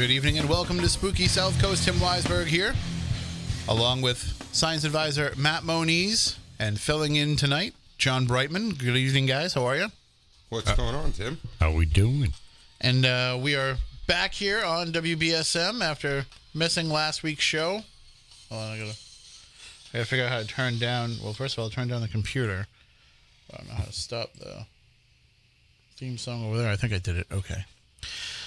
Good evening and welcome to Spooky Southcoast. Tim Weisberg here, along with science advisor Matt Moniz, and filling in tonight, John Brightman. Good evening, guys. How are you? What's going on, Tim? How we doing? And we are back here on WBSM after missing last week's show. Hold on, I gotta figure out how to turn down. Well, first of all, I'll turn down the computer. I don't know how to stop the theme song over there. I think I did it. Okay.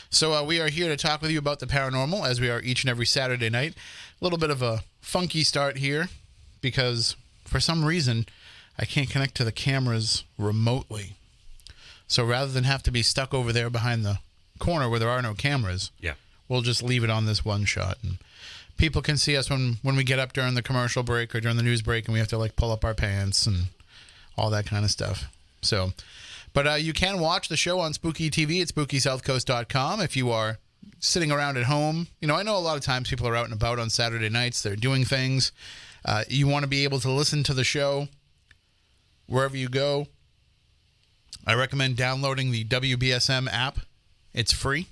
So we are here to talk with you about the paranormal, as we are each and every Saturday night. A little bit of a funky start here, because for some reason I can't connect to the cameras remotely. So rather than have to be stuck over there behind the corner where there are no cameras, we'll just leave it on this one shot. And people can see us when we get up during the commercial break or during the news break, and we have to pull up our pants and all that kind of stuff. So... But you can watch the show on Spooky TV at SpookySouthcoast.com if you are sitting around at home. You know, I know a lot of times people are out and about on Saturday nights. They're doing things. You want to be able to listen to the show wherever you go. I recommend downloading the WBSM app. It's free.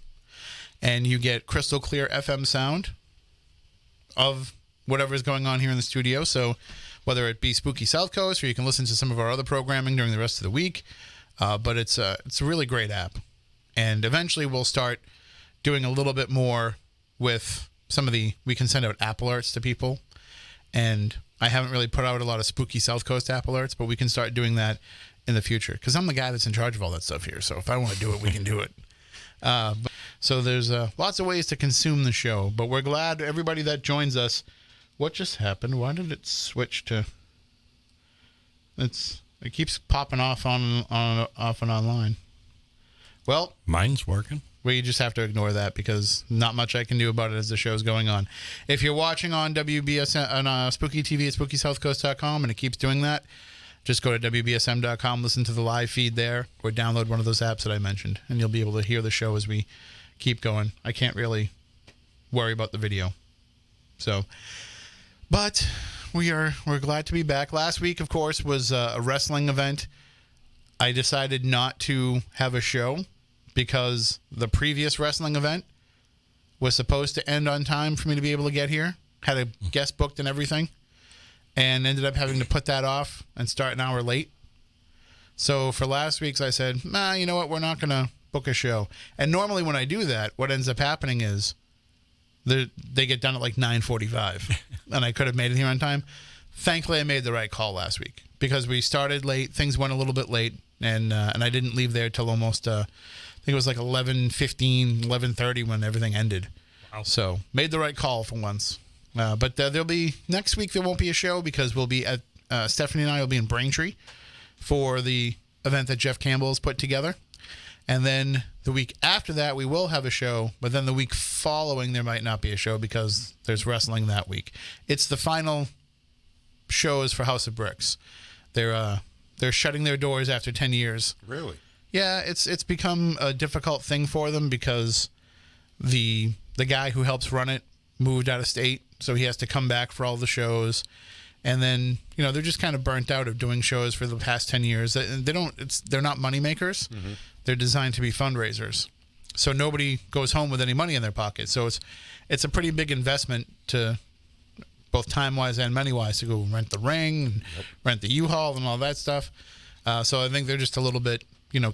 And you get crystal clear FM sound of whatever is going on here in the studio. So whether it be Spooky South Coast, or you can listen to some of our other programming during the rest of the week. But it's a really great app. And eventually we'll start doing a little bit more with some of we can send out app alerts to people. And I haven't really put out a lot of Spooky South Coast app alerts, but we can start doing that in the future. Because I'm the guy that's in charge of all that stuff here. So if I want to do it, we can do it. So there's lots of ways to consume the show. But we're glad everybody that joins us. What just happened? Why did it switch to... It keeps popping off and online. Well, mine's working. We just have to ignore that because not much I can do about it as the show's going on. If you're watching on WBSM on Spooky TV at SpookySouthcoast.com and it keeps doing that, just go to WBSM.com, listen to the live feed there, or download one of those apps that I mentioned, and you'll be able to hear the show as we keep going. I can't really worry about the video. But we're glad to be back. Last week, of course, was a wrestling event. I decided not to have a show because the previous wrestling event was supposed to end on time for me to be able to get here. Had a guest booked and everything, and ended up having to put that off and start an hour late. So for last week's, I said, you know what? We're not going to book a show. And normally when I do that, what ends up happening is they get done at 9:45, and I could have made it here on time. Thankfully, I made the right call last week because we started late. Things went a little bit late, and I didn't leave there till almost, I think it was 11:15, 11:30 when everything ended. Wow. So made the right call for once. But there'll be, next week there won't be a show because we'll be at, Stephanie and I will be in Braintree for the event that Jeff Campbell has put together. And then the week after that, we will have a show. But then the week following, there might not be a show because there's wrestling that week. It's the final shows for House of Bricks. They're shutting their doors after 10 years. Really? Yeah, it's become a difficult thing for them because the guy who helps run it moved out of state, so he has to come back for all the shows. And then, they're just kind of burnt out of doing shows for the past 10 years. They're not money makers. Mm-hmm. They're designed to be fundraisers. So nobody goes home with any money in their pocket. So it's a pretty big investment to both time-wise and money-wise to go rent the ring, rent the U-Haul and all that stuff. So I think they're just a little bit,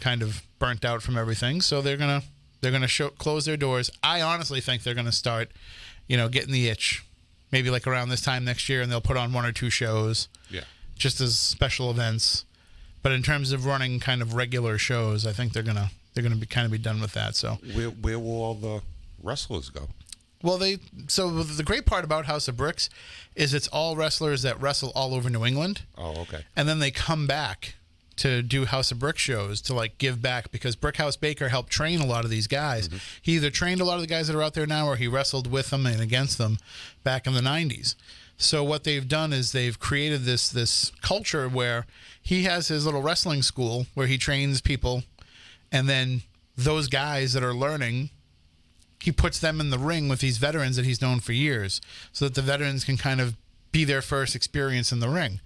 kind of burnt out from everything. So they're going to close their doors. I honestly think they're going to start, getting the itch. Maybe around this time next year, and they'll put on one or two shows, just as special events. But in terms of running kind of regular shows, I think they're gonna be done with that. So where will all the wrestlers go? Well, so the great part about House of Bricks is it's all wrestlers that wrestle all over New England. Oh, okay. And then they come back to do House of Brick shows to give back because Brickhouse Baker helped train a lot of these guys. Mm-hmm. He either trained a lot of the guys that are out there now or he wrestled with them and against them back in the 90s. So what they've done is they've created this culture where he has his little wrestling school where he trains people, and then those guys that are learning, he puts them in the ring with these veterans that he's known for years so that the veterans can kind of be their first experience in the ring.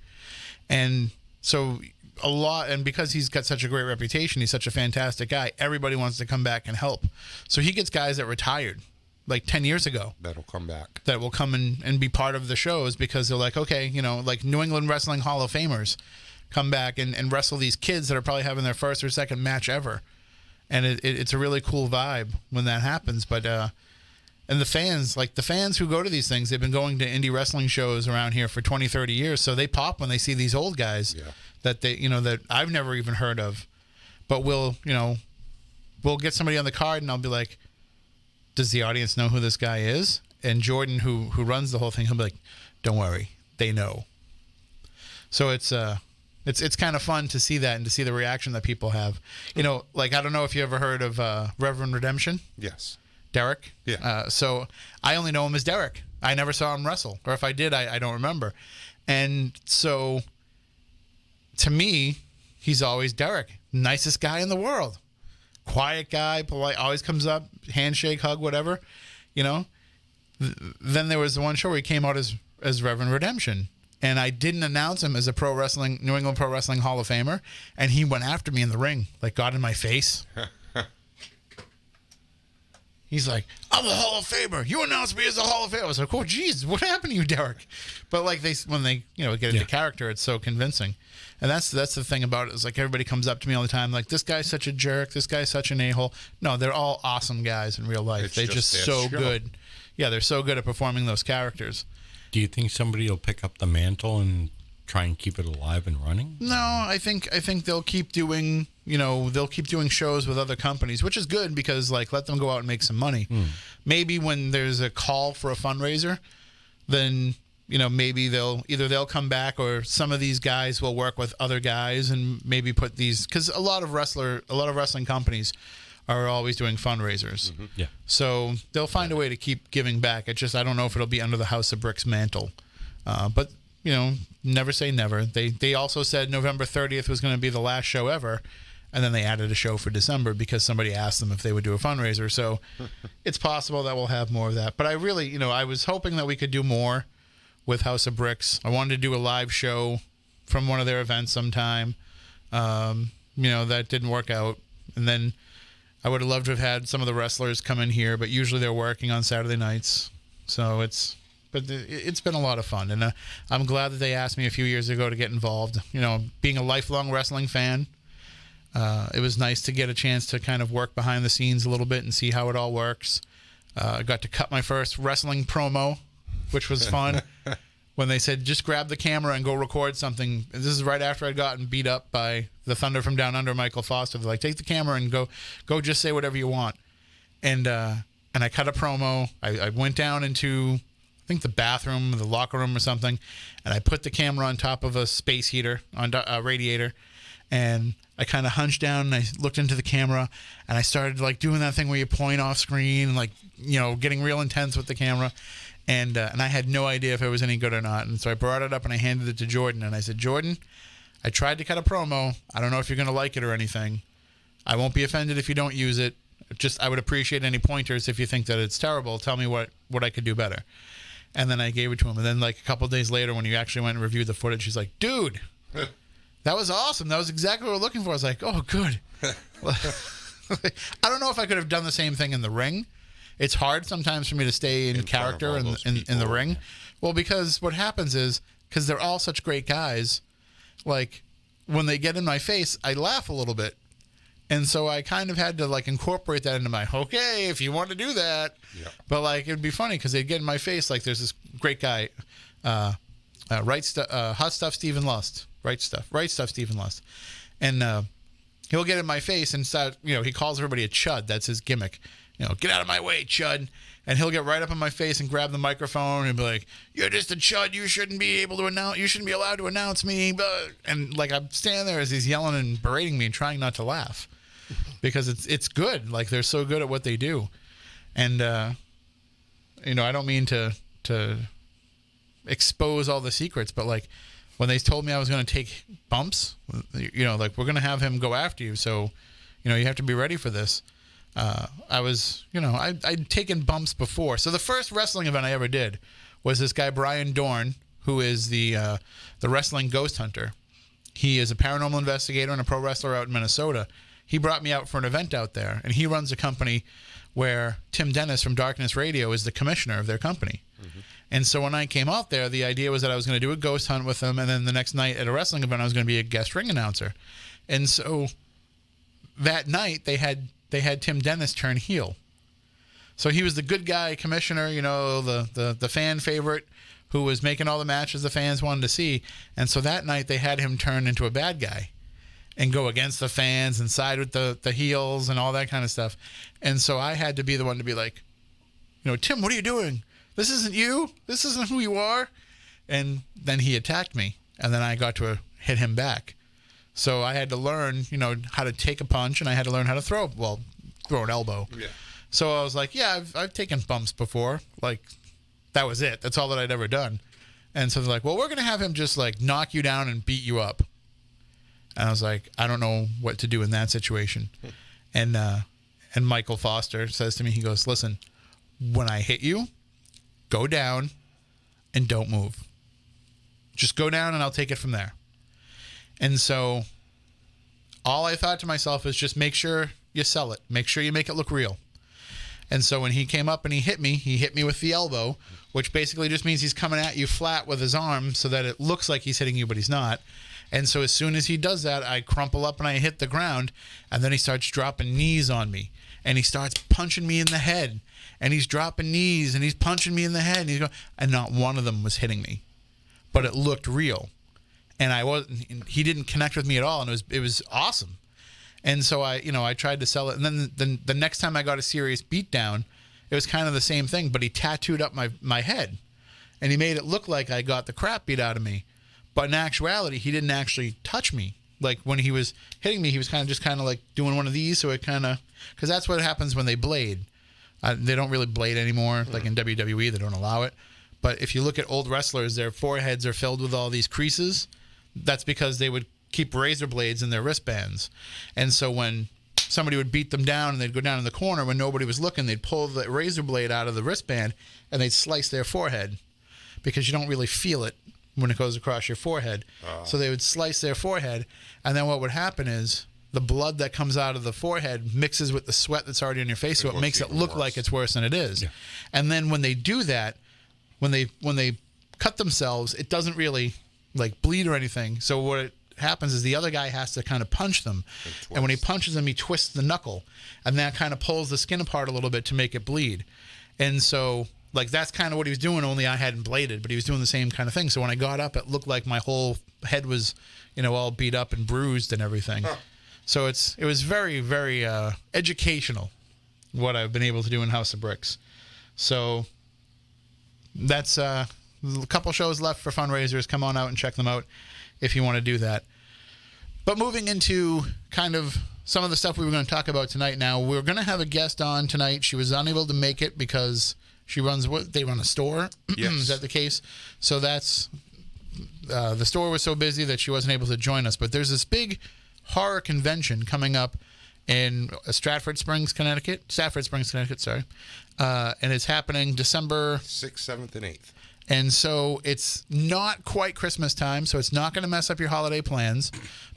And so and because he's got such a great reputation, he's such a fantastic guy, everybody wants to come back and help. So he gets guys that retired like 10 years ago That'll come back. that will come and be part of the shows because they're like, okay, like New England Wrestling Hall of Famers come back and wrestle these kids that are probably having their first or second match ever. And it's a really cool vibe when that happens. But and the fans who go to these things, they've been going to indie wrestling shows around here for 20, 30 years. So they pop when they see these old guys that that I've never even heard of. But we'll get somebody on the card and I'll be like, does the audience know who this guy is? And Jordan, who runs the whole thing, he'll be like, don't worry, they know. So it's kind of fun to see that and to see the reaction that people have. Like, I don't know if you ever heard of Reverend Redemption. Yes. Derek. Yeah. So I only know him as Derek. I never saw him wrestle, or if I did, I don't remember. And so to me, he's always Derek, nicest guy in the world, quiet guy, polite, always comes up, handshake, hug, whatever. Then there was the one show where he came out as Reverend Redemption. And I didn't announce him as a New England Pro Wrestling Hall of Famer. And he went after me in the ring, like got in my face. He's like, I'm a Hall of Famer. You announced me as a Hall of Famer. I was like, oh, geez, what happened to you, Derek? But like when they get into character, it's so convincing. And that's the thing about it. Is like everybody comes up to me all the time, like, this guy's such a jerk. This guy's such an a-hole. No, they're all awesome guys in real life. They're just so good. Yeah, they're so good at performing those characters. Do you think somebody will pick up the mantle and try and keep it alive and running? No, I think they'll keep doing shows with other companies, which is good because like let them go out and make some money. Maybe when there's a call for a fundraiser, then maybe they'll come back, or some of these guys will work with other guys and maybe put these, because a lot of wrestling companies are always doing fundraisers. Mm-hmm. Yeah. So they'll find a way to keep giving back. It's just I don't know if it'll be under the House of Bricks mantle. But never say never. They also said November 30th was going to be the last show ever, and then they added a show for December because somebody asked them if they would do a fundraiser. So it's possible that we'll have more of that. But I really, I was hoping that we could do more with House of Bricks. I wanted to do a live show from one of their events sometime. That didn't work out. And then I would have loved to have had some of the wrestlers come in here, but usually they're working on Saturday nights. So it's been a lot of fun. And I'm glad that they asked me a few years ago to get involved. Being a lifelong wrestling fan, it was nice to get a chance to kind of work behind the scenes a little bit and see how it all works. I got to cut my first wrestling promo, which was fun. When they said, just grab the camera and go record something. This is right after I'd gotten beat up by the Thunder from Down Under, Michael Foster. They're like, take the camera and go just say whatever you want. And I cut a promo. I went down into, I think, the bathroom, the locker room or something, and I put the camera on top of a space heater, on a radiator, and I kind of hunched down and I looked into the camera, and I started like doing that thing where you point off screen and like, getting real intense with the camera. And I had no idea if it was any good or not. And so I brought it up and I handed it to Jordan. And I said, Jordan, I tried to cut a promo. I don't know if you're going to like it or anything. I won't be offended if you don't use it. I would appreciate any pointers. If you think that it's terrible, tell me what I could do better. And then I gave it to him. And then like a couple of days later, when he actually went and reviewed the footage, he's like, dude, that was awesome. That was exactly what we were looking for. I was like, oh, good. I don't know if I could have done the same thing in the ring. It's hard sometimes for me to stay in character in the ring. Well, because what happens is, because they're all such great guys, like when they get in my face, I laugh a little bit. And so I kind of had to like incorporate that into my, okay, if you want to do that. Yeah. But like, it'd be funny because they'd get in my face. Like there's this great guy, Hot Stuff Stephen Lust. Right Stuff Stephen Lust. And he'll get in my face and start, he calls everybody a chud. That's his gimmick. Get out of my way, chud. And he'll get right up in my face and grab the microphone and be like, you're just a chud. You shouldn't be allowed to announce me. And like, I'm standing there as he's yelling and berating me and trying not to laugh because it's good. Like, they're so good at what they do. And, I don't mean to expose all the secrets, but like when they told me I was going to take bumps, like, we're going to have him go after you. So, you have to be ready for this. I'd taken bumps before. So the first wrestling event I ever did was this guy, Brian Dorn, who is the wrestling ghost hunter. He is a paranormal investigator and a pro wrestler out in Minnesota. He brought me out for an event out there, and he runs a company where Tim Dennis from Darkness Radio is the commissioner of their company. And so when I came out there, the idea was that I was going to do a ghost hunt with them, and then the next night at a wrestling event, I was going to be a guest ring announcer. And so that night, they had Tim Dennis turn heel. So he was the good guy commissioner, the fan favorite who was making all the matches the fans wanted to see. And so that night, they had him turn into a bad guy and go against the fans and side with the heels and all that kind of stuff. And so I had to be the one to be like, Tim, what are you doing? This isn't you. This isn't who you are. And then he attacked me, and then I got to hit him back. So I had to learn, how to take a punch, and I had to learn how to throw an elbow. Yeah. So I was like, yeah, I've taken bumps before. Like, that was it. That's all that I'd ever done. And so they're like, well, we're going to have him just, like, knock you down and beat you up. And I was like, I don't know what to do in that situation. And Michael Foster says to me, he goes, listen, when I hit you, go down and don't move. Just go down and I'll take it from there. And so all I thought to myself is just make sure you sell it. Make sure you make it look real. And so when he came up and he hit me with the elbow, which basically just means he's coming at you flat with his arm so that it looks like he's hitting you, but he's not. And so as soon as he does that, I crumple up and I hit the ground, and then he starts dropping knees on me, and he starts punching me in the head, and he's dropping knees, and he's punching me in the head, and not one of them was hitting me, but it looked real, and he didn't connect with me at all, and it was awesome. And so I tried to sell it, and then the next time I got a serious beatdown, it was kind of the same thing, but he tattooed up my head, and he made it look like I got the crap beat out of me. But in actuality, he didn't actually touch me. Like, when he was hitting me, he was kind of like doing one of these, so it kind of... Because that's what happens when they blade. They don't really blade anymore. Like in WWE, they don't allow it. But if you look at old wrestlers, their foreheads are filled with all these creases. That's because they would keep razor blades in their wristbands. And so when somebody would beat them down and they'd go down in the corner, when nobody was looking, they'd pull the razor blade out of the wristband and they'd slice their forehead, because you don't really feel it when it goes across your forehead. So they would slice their forehead, and then what would happen is the blood that comes out of the forehead mixes with the sweat that's already on your face, so it makes it look like it's worse than it is. Yeah. And then when they do that, when they cut themselves, it doesn't really like bleed or anything. So what happens is the other guy has to kind of punch them, and when he punches them, he twists the knuckle, and that kind of pulls the skin apart a little bit to make it bleed. And so, like, that's kind of what he was doing, only I hadn't bladed, but he was doing the same kind of thing. So when I got up, it looked like my whole head was, all beat up and bruised and everything. Huh. So it was very, very educational, what I've been able to do in House of Bricks. So that's a couple shows left for fundraisers. Come on out and check them out if you want to do that. But moving into kind of some of the stuff we were going to talk about tonight now, we're going to have a guest on tonight. She was unable to make it because they run a store. Yes. Is that the case? So that's the store was so busy that she wasn't able to join us. But there's this big horror convention coming up in Stafford Springs, Connecticut, sorry. And it's happening December 6th, 7th, and 8th. And so it's not quite Christmas time, so it's not going to mess up your holiday plans,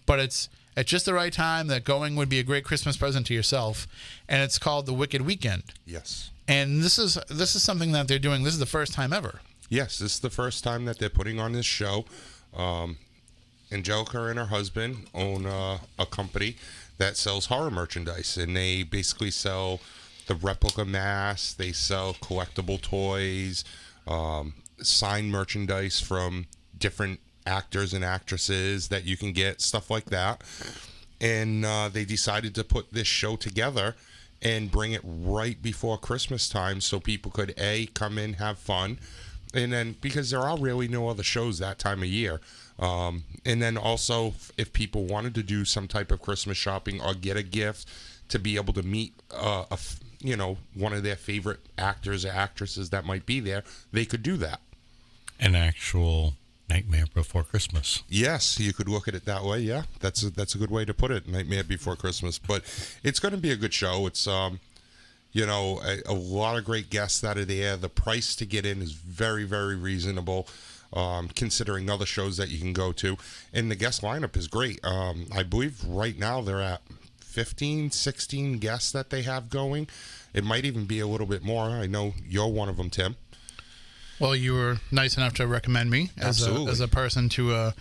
but it's at just the right time that going would be a great Christmas present to yourself. And it's called the Wicked Weekend. Yes. And this is something that they're doing. This is the first time ever. Yes, this is the first time that they're putting on this show. Angelica and her husband own a company that sells horror merchandise, and they basically sell the replica masks. They sell collectible toys, signed merchandise from different actors and actresses that you can get, stuff like that. And they decided to put this show together and bring it right before Christmas time so people could come in, have fun, and then because there are really no other shows that time of year. And then also, if people wanted to do some type of Christmas shopping or get a gift to be able to meet one of their favorite actors or actresses that might be there, they could do that. An actual Nightmare Before Christmas. Yes, you could look at it that way. Yeah, that's a good way to put it. Nightmare Before Christmas. But it's going to be a good show. It's a lot of great guests that are there. The price to get in is very, very reasonable, considering other shows that you can go to. And the guest lineup is great. I believe right now they're at 15, 16 guests that they have going. It might even be a little bit more. I know you're one of them, Tim. Well, you were nice enough to recommend me as a person to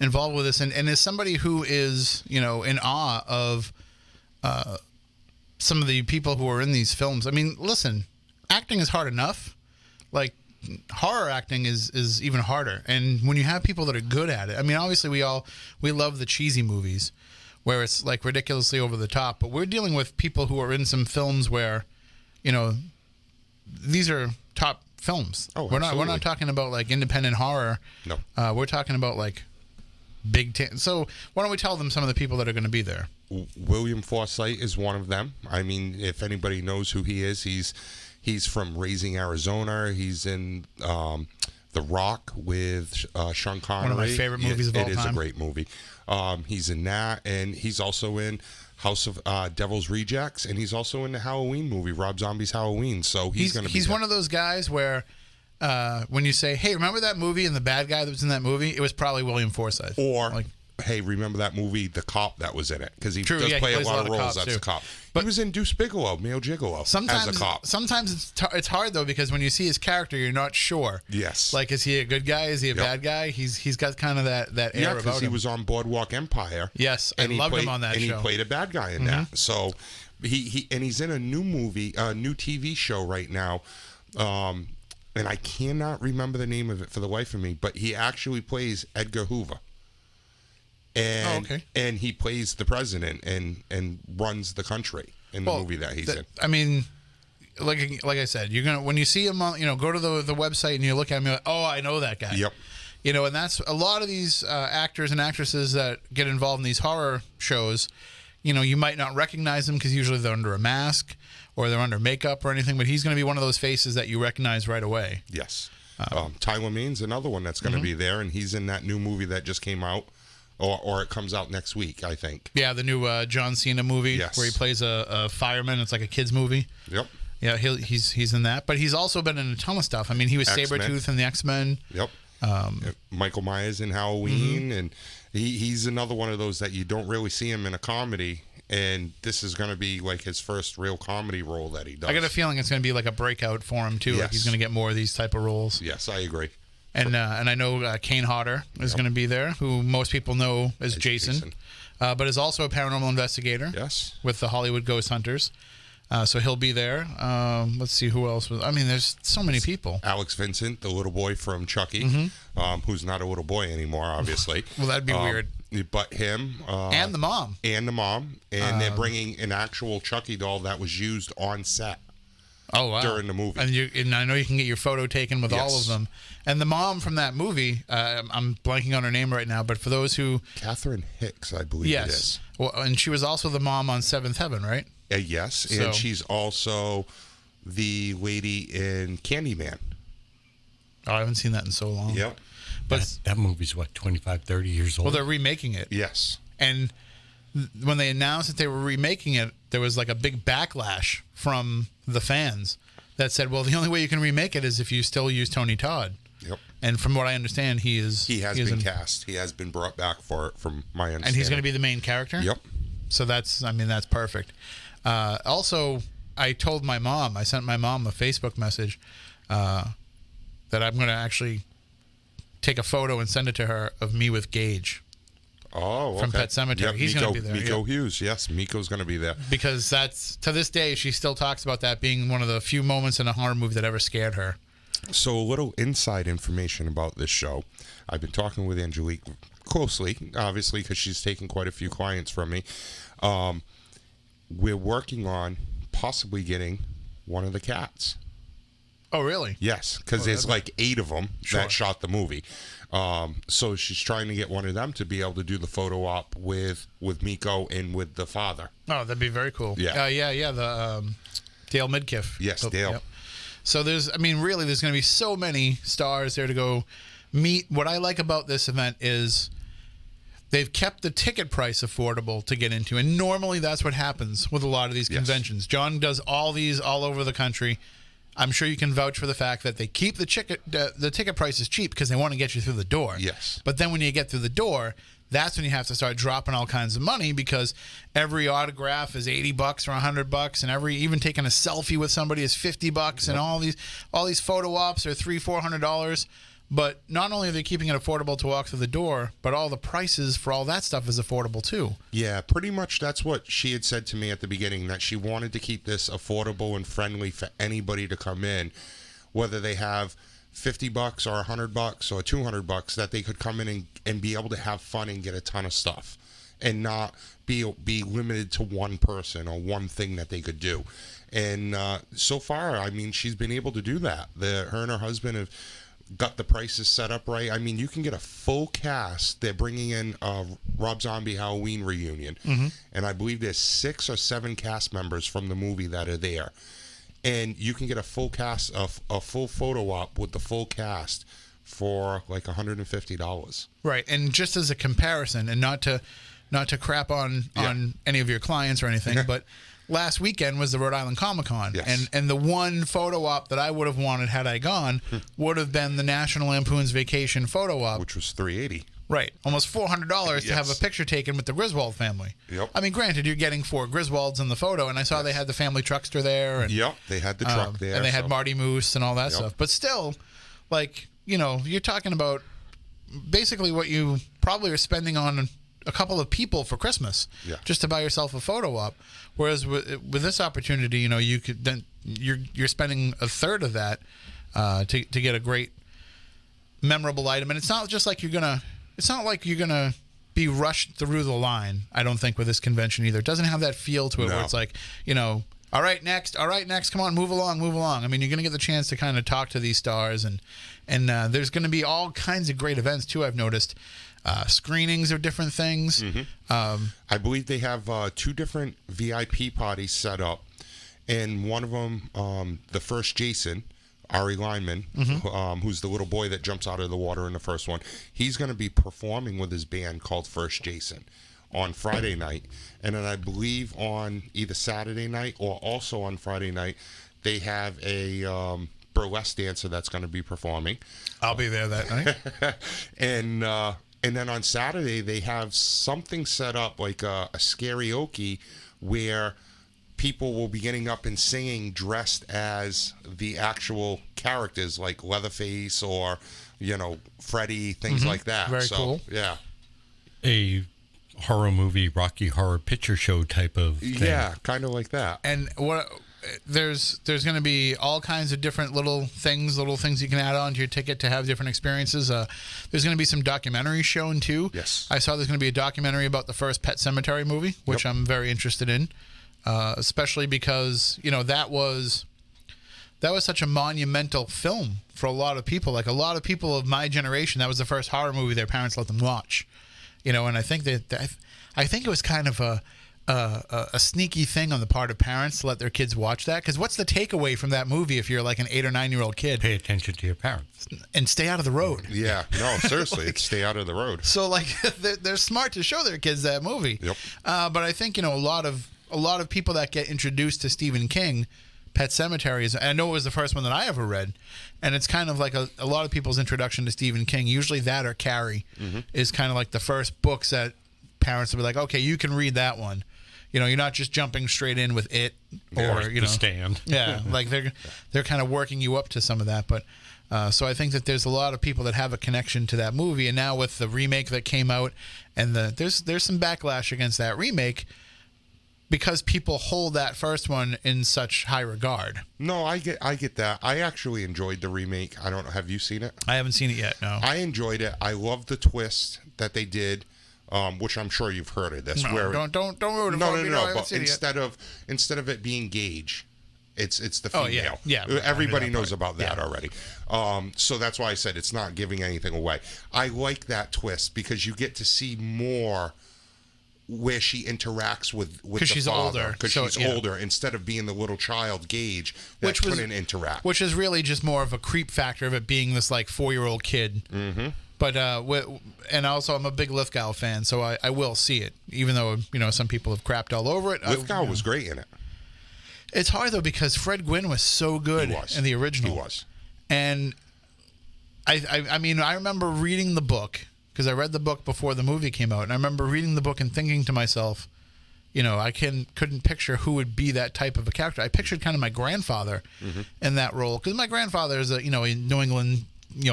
involved with this, and as somebody who is, in awe of some of the people who are in these films. I mean, listen, acting is hard enough. Like, horror acting is even harder. And when you have people that are good at it, I mean, obviously we love the cheesy movies where it's like ridiculously over the top, but we're dealing with people who are in some films where, these are top films. Oh, we're not talking about like independent horror. No. We're talking about like so why don't we tell them some of the people that are going to be there? William Forsythe is one of them. I mean, if anybody knows who he is, he's from Raising Arizona. He's in The Rock with Sean Connery. One of my favorite movies of all time. It is a great movie. He's in that, and he's also in House of Devil's Rejects, and he's also in the Halloween movie, Rob Zombie's Halloween. So he's going to be He's one of those guys where when you say, hey, remember that movie and the bad guy that was in that movie? It was probably William Forsythe. Or, like, hey, remember that movie, The Cop, that was in it? Because he True, does yeah, play he a plays lot of roles cops, as too. a cop. But he was in Deuce Bigalow, Male Gigolo, as a cop. Sometimes it's hard, though, because when you see his character, you're not sure. Yes. Like, is he a good guy? Is he a bad guy? He's got kind of that air about him. Yeah, because he was on Boardwalk Empire. Yes, I loved him on that show. And he played a bad guy in that. So he's in a new movie, a new TV show right now. And I cannot remember the name of it for the life of me, but he actually plays Edgar Hoover. And and he plays the president and runs the country in the movie that he's in. I mean, like I said, you're gonna when you see him on, go to the website and you look at him, you're like, oh, I know that guy. Yep. And that's a lot of these actors and actresses that get involved in these horror shows. You might not recognize them because usually they're under a mask or they're under makeup or anything, but he's going to be one of those faces that you recognize right away. Yes. Tyler Maine's another one that's going to be there, and he's in that new movie that just came out, or it comes out next week, I think. Yeah, the new John Cena movie where he plays a fireman. It's like a kid's movie. Yep. Yeah, he's in that, but he's also been in a ton of stuff. I mean, he was X-Men. Sabretooth in the X-Men. Yep. Michael Myers in Halloween, and he's another one of those that you don't really see him in a comedy, and this is going to be like his first real comedy role that he does. I got a feeling it's going to be like a breakout for him too. Yes. Like he's going to get more of these type of roles. Yes, I agree. And I know Kane Hodder is going to be there, who most people know as Jason. But is also a paranormal investigator. Yes. With the Hollywood Ghost Hunters. So he'll be there. Let's see who else was. I mean, there's so many people. Alex Vincent, the little boy from Chucky, who's not a little boy anymore, obviously. Well, that'd be weird. But him. And the mom. And they're bringing an actual Chucky doll that was used on set. Oh, wow. During the movie. And I know you can get your photo taken with all of Yes. them. And the mom from that movie, I'm blanking on her name right now, but for those who... Catherine Hicks, I believe it is. Well, and she was also the mom on Seventh Heaven, right? Yes, and she's also the lady in Candyman. Oh, I haven't seen that in so long. Yep. But that movie's, 25, 30 years old? Well, they're remaking it. Yes. And when they announced that they were remaking it, there was like a big backlash from the fans that said, well, the only way you can remake it is if you still use Tony Todd. Yep. And from what I understand, he has been cast. He has been brought back for it, from my understanding. And he's going to be the main character? Yep. So that's perfect. Also, I told my mom, I sent my mom a Facebook message that I'm going to actually take a photo and send it to her of me with Gage. Oh, okay. From Pet Sematary. Yep, He's going to be there. Miko Hughes. Yes, Miko's going to be there. Because that's, to this day, she still talks about that being one of the few moments in a horror movie that ever scared her. So a little inside information about this show. I've been talking with Angelique closely, obviously, because she's taken quite a few clients from me. We're working on possibly getting one of the cats. Oh, really? Yes, because there's like 8 of them Sure. that shot the movie. So she's trying to get one of them to be able to do the photo op with Miko and with the father. Oh, that'd be very cool. Yeah. The Dale Midkiff. Yes, Dale. Yep. So there's going to be so many stars there to go meet. What I like about this event is they've kept the ticket price affordable to get into. And normally that's what happens with a lot of these conventions. John does all these all over the country. I'm sure you can vouch for the fact that they keep the ticket prices cheap because they want to get you through the door. Yes. But then when you get through the door, that's when you have to start dropping all kinds of money because every autograph is $80 or $100, and even taking a selfie with somebody is $50, and all these photo ops are $300-$400. But not only are they keeping it affordable to walk through the door, but all the prices for all that stuff is affordable too. Yeah, pretty much that's what she had said to me at the beginning, that she wanted to keep this affordable and friendly for anybody to come in, whether they have $50 or $100 or $200, that they could come in and be able to have fun and get a ton of stuff and not be limited to one person or one thing that they could do. And so far, I mean, she's been able to do that. Her and her husband have got the prices set up right. I mean, you can get a full cast. They're bringing in Rob Zombie Halloween reunion, and I believe there's 6 or 7 cast members from the movie that are there, and you can get a full cast of a full photo op with the full cast for like $150. Right, and just as a comparison, and not to crap on any of your clients or anything, but last weekend was the Rhode Island Comic-Con, yes. and the one photo op that I would have wanted had I gone would have been the National Lampoon's Vacation photo op, Which was $380. Right, almost $400 to have a Yes. picture taken with the Griswold family. Yep. I mean, granted, you're getting 4 Griswolds in the photo, and I saw they had the family truckster there, and Yep, they had the truck there. and they had so- Marty Moose and all that stuff. But still, like, you're talking about basically what you probably are spending on a couple of people for Christmas, just to buy yourself a photo op. Whereas with this opportunity, you could then you're spending a third of that to get a great memorable item, and it's not like you're gonna be rushed through the line. I don't think with this convention either. It doesn't have that feel to it where it's like, all right, next, come on, move along. I mean, you're going to get the chance to kind of talk to these stars, and there's going to be all kinds of great events too, I've noticed. Screenings of different things. I believe they have 2 different VIP parties set up, and one of them, the first Jason, Ari Lyman, who's the little boy that jumps out of the water in the first one, he's going to be performing with his band called First Jason on Friday night. And then I believe on either Saturday night or also on Friday night, they have a burlesque dancer that's going to be performing. I'll be there that night. And then on Saturday, they have something set up like a Scariest where people will be getting up and singing dressed as the actual characters like Leatherface or, Freddy, things like that. Very cool. Yeah. A horror movie, Rocky Horror Picture Show type of thing. Yeah, kind of like that. And there's going to be all kinds of different little things you can add on to your ticket to have different experiences. There's going to be some documentaries shown too. Yes. I saw there's going to be a documentary about the first Pet Sematary movie, which I'm very interested in, especially because that was such a monumental film for a lot of people. Like a lot of people of my generation, that was the first horror movie their parents let them watch. And I think I think it was kind of a sneaky thing on the part of parents to let their kids watch that, because what's the takeaway from that movie if you're like an 8 or 9 year old kid? Pay attention to your parents and stay out of the road. Yeah, no, seriously, it's stay out of the road. So like they're smart to show their kids that movie. Yep. But I think a lot of people that get introduced to Stephen King, Pet Sematary is, I know it was the first one that I ever read, and it's kind of like a lot of people's introduction to Stephen King. Usually that or Carrie is kind of like the first books that parents will be like, okay, you can read that one. You're not just jumping straight in with it or The Stand. Yeah, like they're kind of working you up to some of that. But so I think that there's a lot of people that have a connection to that movie, and now with the remake that came out, and there's some backlash against that remake because people hold that first one in such high regard. No, I get that. I actually enjoyed the remake. I don't know. Have you seen it? I haven't seen it yet. No. I enjoyed it. I love the twist that they did. Which I'm sure you've heard of this. No, where don't ruin it for me. No. I But seen it yet. instead of it being Gage, it's the female. Yeah. Right, Everybody I knew that knows part. about that already. So that's why I said it's not giving anything away. I like that twist because you get to see more where she interacts with the she's father. older. Because So, she's yeah. older instead of being the little child Gage that Which was- couldn't interact. Which is really just more of a creep factor of it being this like 4-year-old kid. Mm-hmm. But and also I'm a big Lithgow fan, so I will see it, even though some people have crapped all over it. Lithgow was great in it. It's hard though because Fred Gwynne was so good in the original. He was. And I mean, I remember reading the book because I read the book before the movie came out, and I remember reading the book and thinking to myself, you know, I couldn't picture who would be that type of a character. I pictured kind of my grandfather in that role because my grandfather is a New England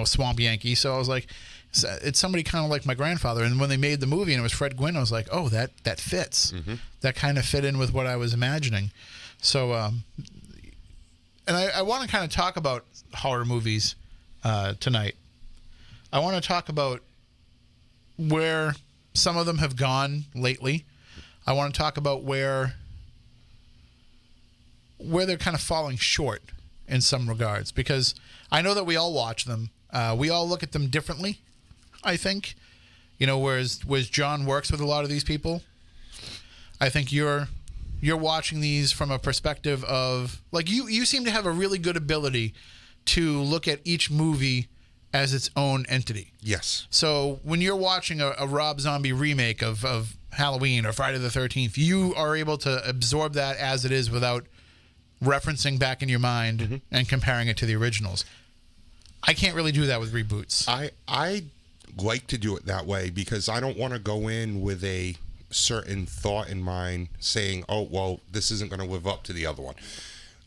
swamp Yankee, so I was like, it's somebody kind of like my grandfather. And when they made the movie and it was Fred Gwynne, I was like, oh, that fits. That kind of fit in with what I was imagining. So, and I want to kind of talk about horror movies tonight. I want to talk about where some of them have gone lately. I want to talk about where they're kind of falling short in some regards, because I know that we all watch them. We all look at them differently, I think. Whereas John works with a lot of these people, I think you're watching these from a perspective of, like, you seem to have a really good ability to look at each movie as its own entity. Yes. So when you're watching a Rob Zombie remake of Halloween or Friday the 13th, you are able to absorb that as it is without referencing back in your mind and comparing it to the originals. I can't really do that with reboots. I like to do it that way because I don't want to go in with a certain thought in mind saying, oh, well, this isn't going to live up to the other one.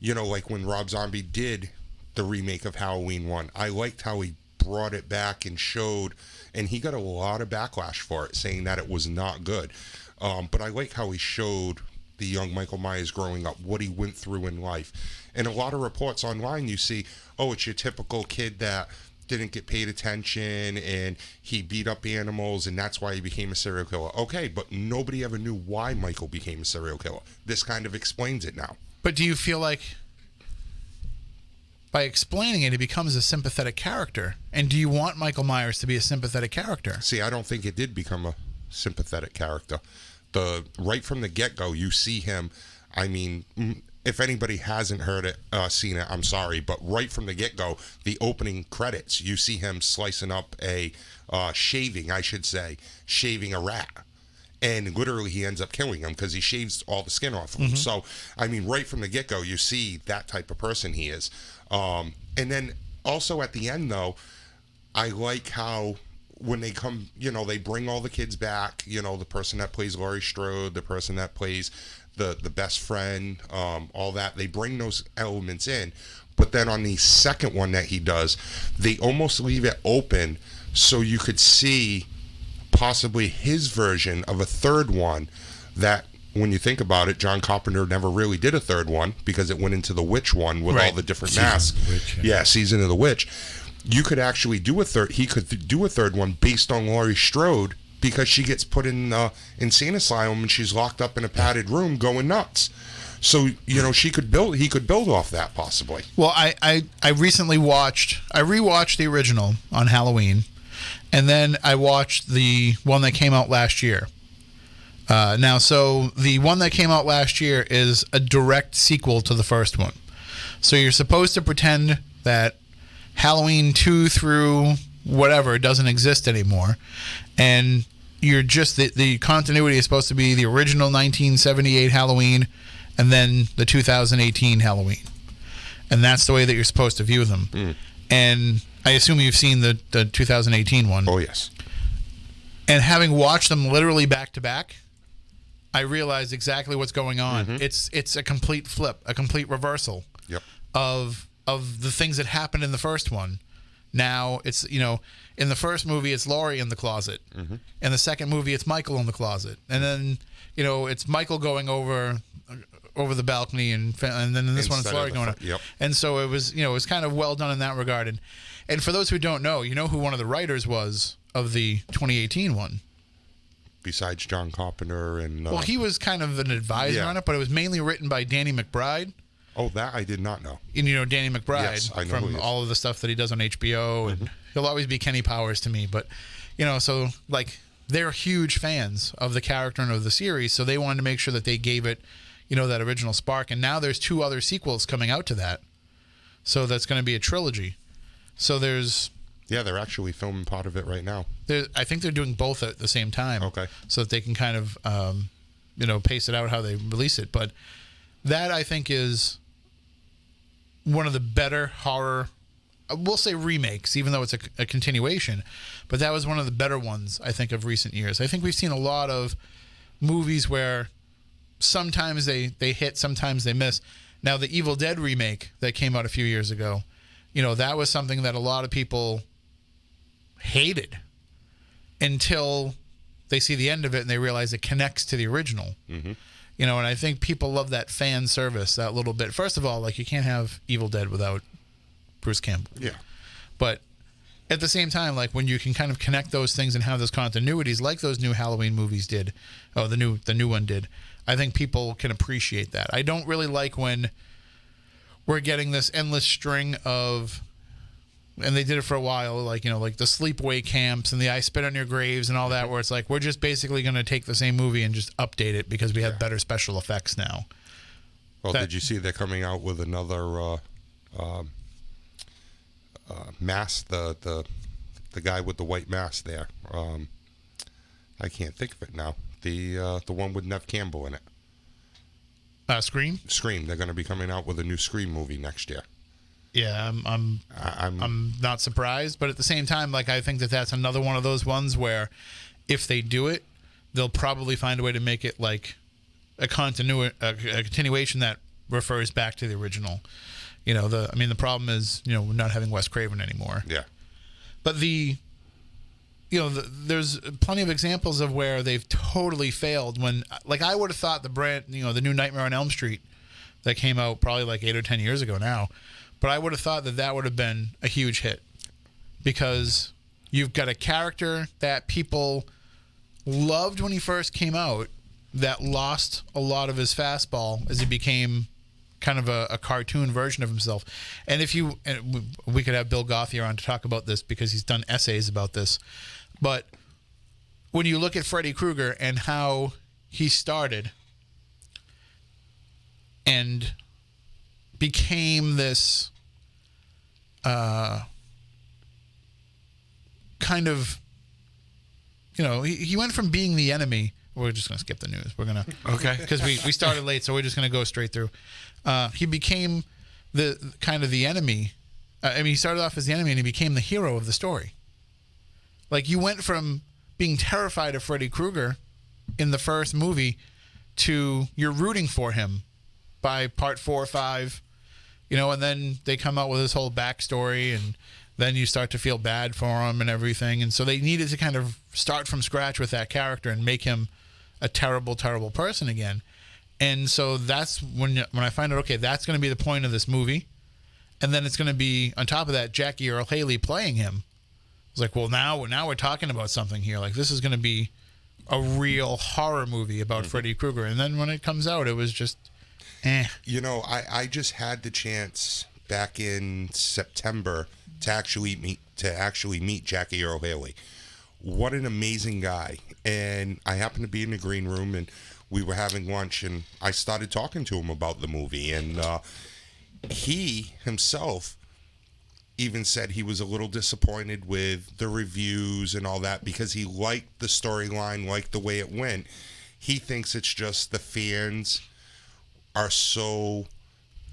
Like when Rob Zombie did the remake of Halloween 1, I liked how he brought it back and showed, and he got a lot of backlash for it, saying that it was not good. But I like how he showed the young Michael Myers growing up, what he went through in life. And a lot of reports online, you see, oh, it's your typical kid that didn't get paid attention and he beat up animals and that's why he became a serial killer. Okay, but nobody ever knew why Michael became a serial killer. This kind of explains it now. But do you feel like by explaining it, he becomes a sympathetic character? And do you want Michael Myers to be a sympathetic character? See, I don't think it did become a sympathetic character. Right from the get-go, you see him. I mean, if anybody hasn't heard it, seen it, I'm sorry, but right from the get-go, the opening credits, you see him slicing up shaving a rat. And literally he ends up killing him because he shaves all the skin off of him. So, I mean, right from the get-go, you see that type of person he is. And then also at the end, though, I like how when they come, they bring all the kids back, the person that plays Laurie Strode, the person that plays the best friend, all that, they bring those elements in. But then on the second one that he does, they almost leave it open so you could see possibly his version of a third one that, when you think about it, John Carpenter never really did a third one because it went into the witch one with all the different masks. Season of the Witch. You could actually do a third. He could do a third one based on Laurie Strode because she gets put in insane asylum and she's locked up in a padded room going nuts. So he could build off that possibly. Well, I recently rewatched the original on Halloween, and then I watched the one that came out last year. So the one that came out last year is a direct sequel to the first one. So you're supposed to pretend that Halloween 2 through whatever doesn't exist anymore, and you're just the continuity is supposed to be the original 1978 Halloween and then the 2018 Halloween, and that's the way that you're supposed to view them. And I assume you've seen the 2018 one. Oh yes. And having watched them literally back to back, I realized exactly what's going on. It's a complete flip, a complete reversal of the things that happened in the first one. Now it's, in the first movie it's Laurie in the closet. In the second movie it's Michael in the closet. And then, it's Michael going over the balcony, and then in this one it's Laurie going up. And so it was, it was kind of well done in that regard. And for those who don't know, who one of the writers was of the 2018 one? Besides John Carpenter and... well, he was kind of an advisor on it, but it was mainly written by Danny McBride. Oh, that I did not know. And Danny McBride, yes, I know from all of the stuff that he does on HBO, and he'll always be Kenny Powers to me. But, so, like, they're huge fans of the character and of the series, so they wanted to make sure that they gave it, that original spark. And now there's 2 other sequels coming out to that. So that's going to be a trilogy. So there's... Yeah, they're actually filming part of it right now. I think they're doing both at the same time. Okay. So that they can kind of, pace it out how they release it. But that I think is one of the better horror, we'll say remakes, even though it's a continuation, but that was one of the better ones, I think, of recent years. I think we've seen a lot of movies where sometimes they hit, sometimes they miss. Now, the Evil Dead remake that came out a few years ago, that was something that a lot of people hated until they see the end of it and they realize it connects to the original. Mm-hmm. And I think people love that fan service, that little bit. First of all, like, you can't have Evil Dead without Bruce Campbell. Yeah. But at the same time, like, when you can kind of connect those things and have those continuities, like those new Halloween movies did, the new one did, I think people can appreciate that. I don't really like when we're getting this endless string of, and they did it for a while, like, like the sleepaway camps and the I Spit on Your Graves and all that, where it's like, we're just basically going to take the same movie and just update it because we have better special effects now. Well, did you see they're coming out with another mask, the guy with the white mask there? I can't think of it now. The one with Nev Campbell in it. Scream? Scream. They're going to be coming out with a new Scream movie next year. Yeah, I'm not surprised, but at the same time, like, I think that that's another one of those ones where if they do it, they'll probably find a way to make it like a continuation that refers back to the original. The problem is, not having Wes Craven anymore. Yeah. But there's plenty of examples of where they've totally failed when, like, I would have thought the new Nightmare on Elm Street that came out probably like 8 or 10 years ago now, but I would have thought that would have been a huge hit because you've got a character that people loved when he first came out that lost a lot of his fastball as he became kind of a cartoon version of himself. And we could have Bill Gauthier on to talk about this because he's done essays about this. But when you look at Freddy Krueger and how he started and became this kind of, he went from being the enemy. We're just going to skip the news. We're going to, okay, because we started late, so we're just going to go straight through. He became the kind of the enemy. He started off as the enemy and he became the hero of the story. Like, you went from being terrified of Freddy Krueger in the first movie to you're rooting for him by part 4 or 5, and then they come out with this whole backstory, and then you start to feel bad for him and everything. And so they needed to kind of start from scratch with that character and make him a terrible, terrible person again. And so that's when I find out, okay, that's going to be the point of this movie. And then it's going to be, on top of that, Jackie Earle Haley playing him. It's like, well, now we're talking about something here. Like, this is going to be a real horror movie about Freddy Krueger. And then when it comes out, it was just, I just had the chance back in September to actually meet Jackie Earle Haley. What an amazing guy. And I happened to be in the green room, and we were having lunch, and I started talking to him about the movie. And he himself even said he was a little disappointed with the reviews and all that because he liked the storyline, liked the way it went. He thinks it's just the fans are so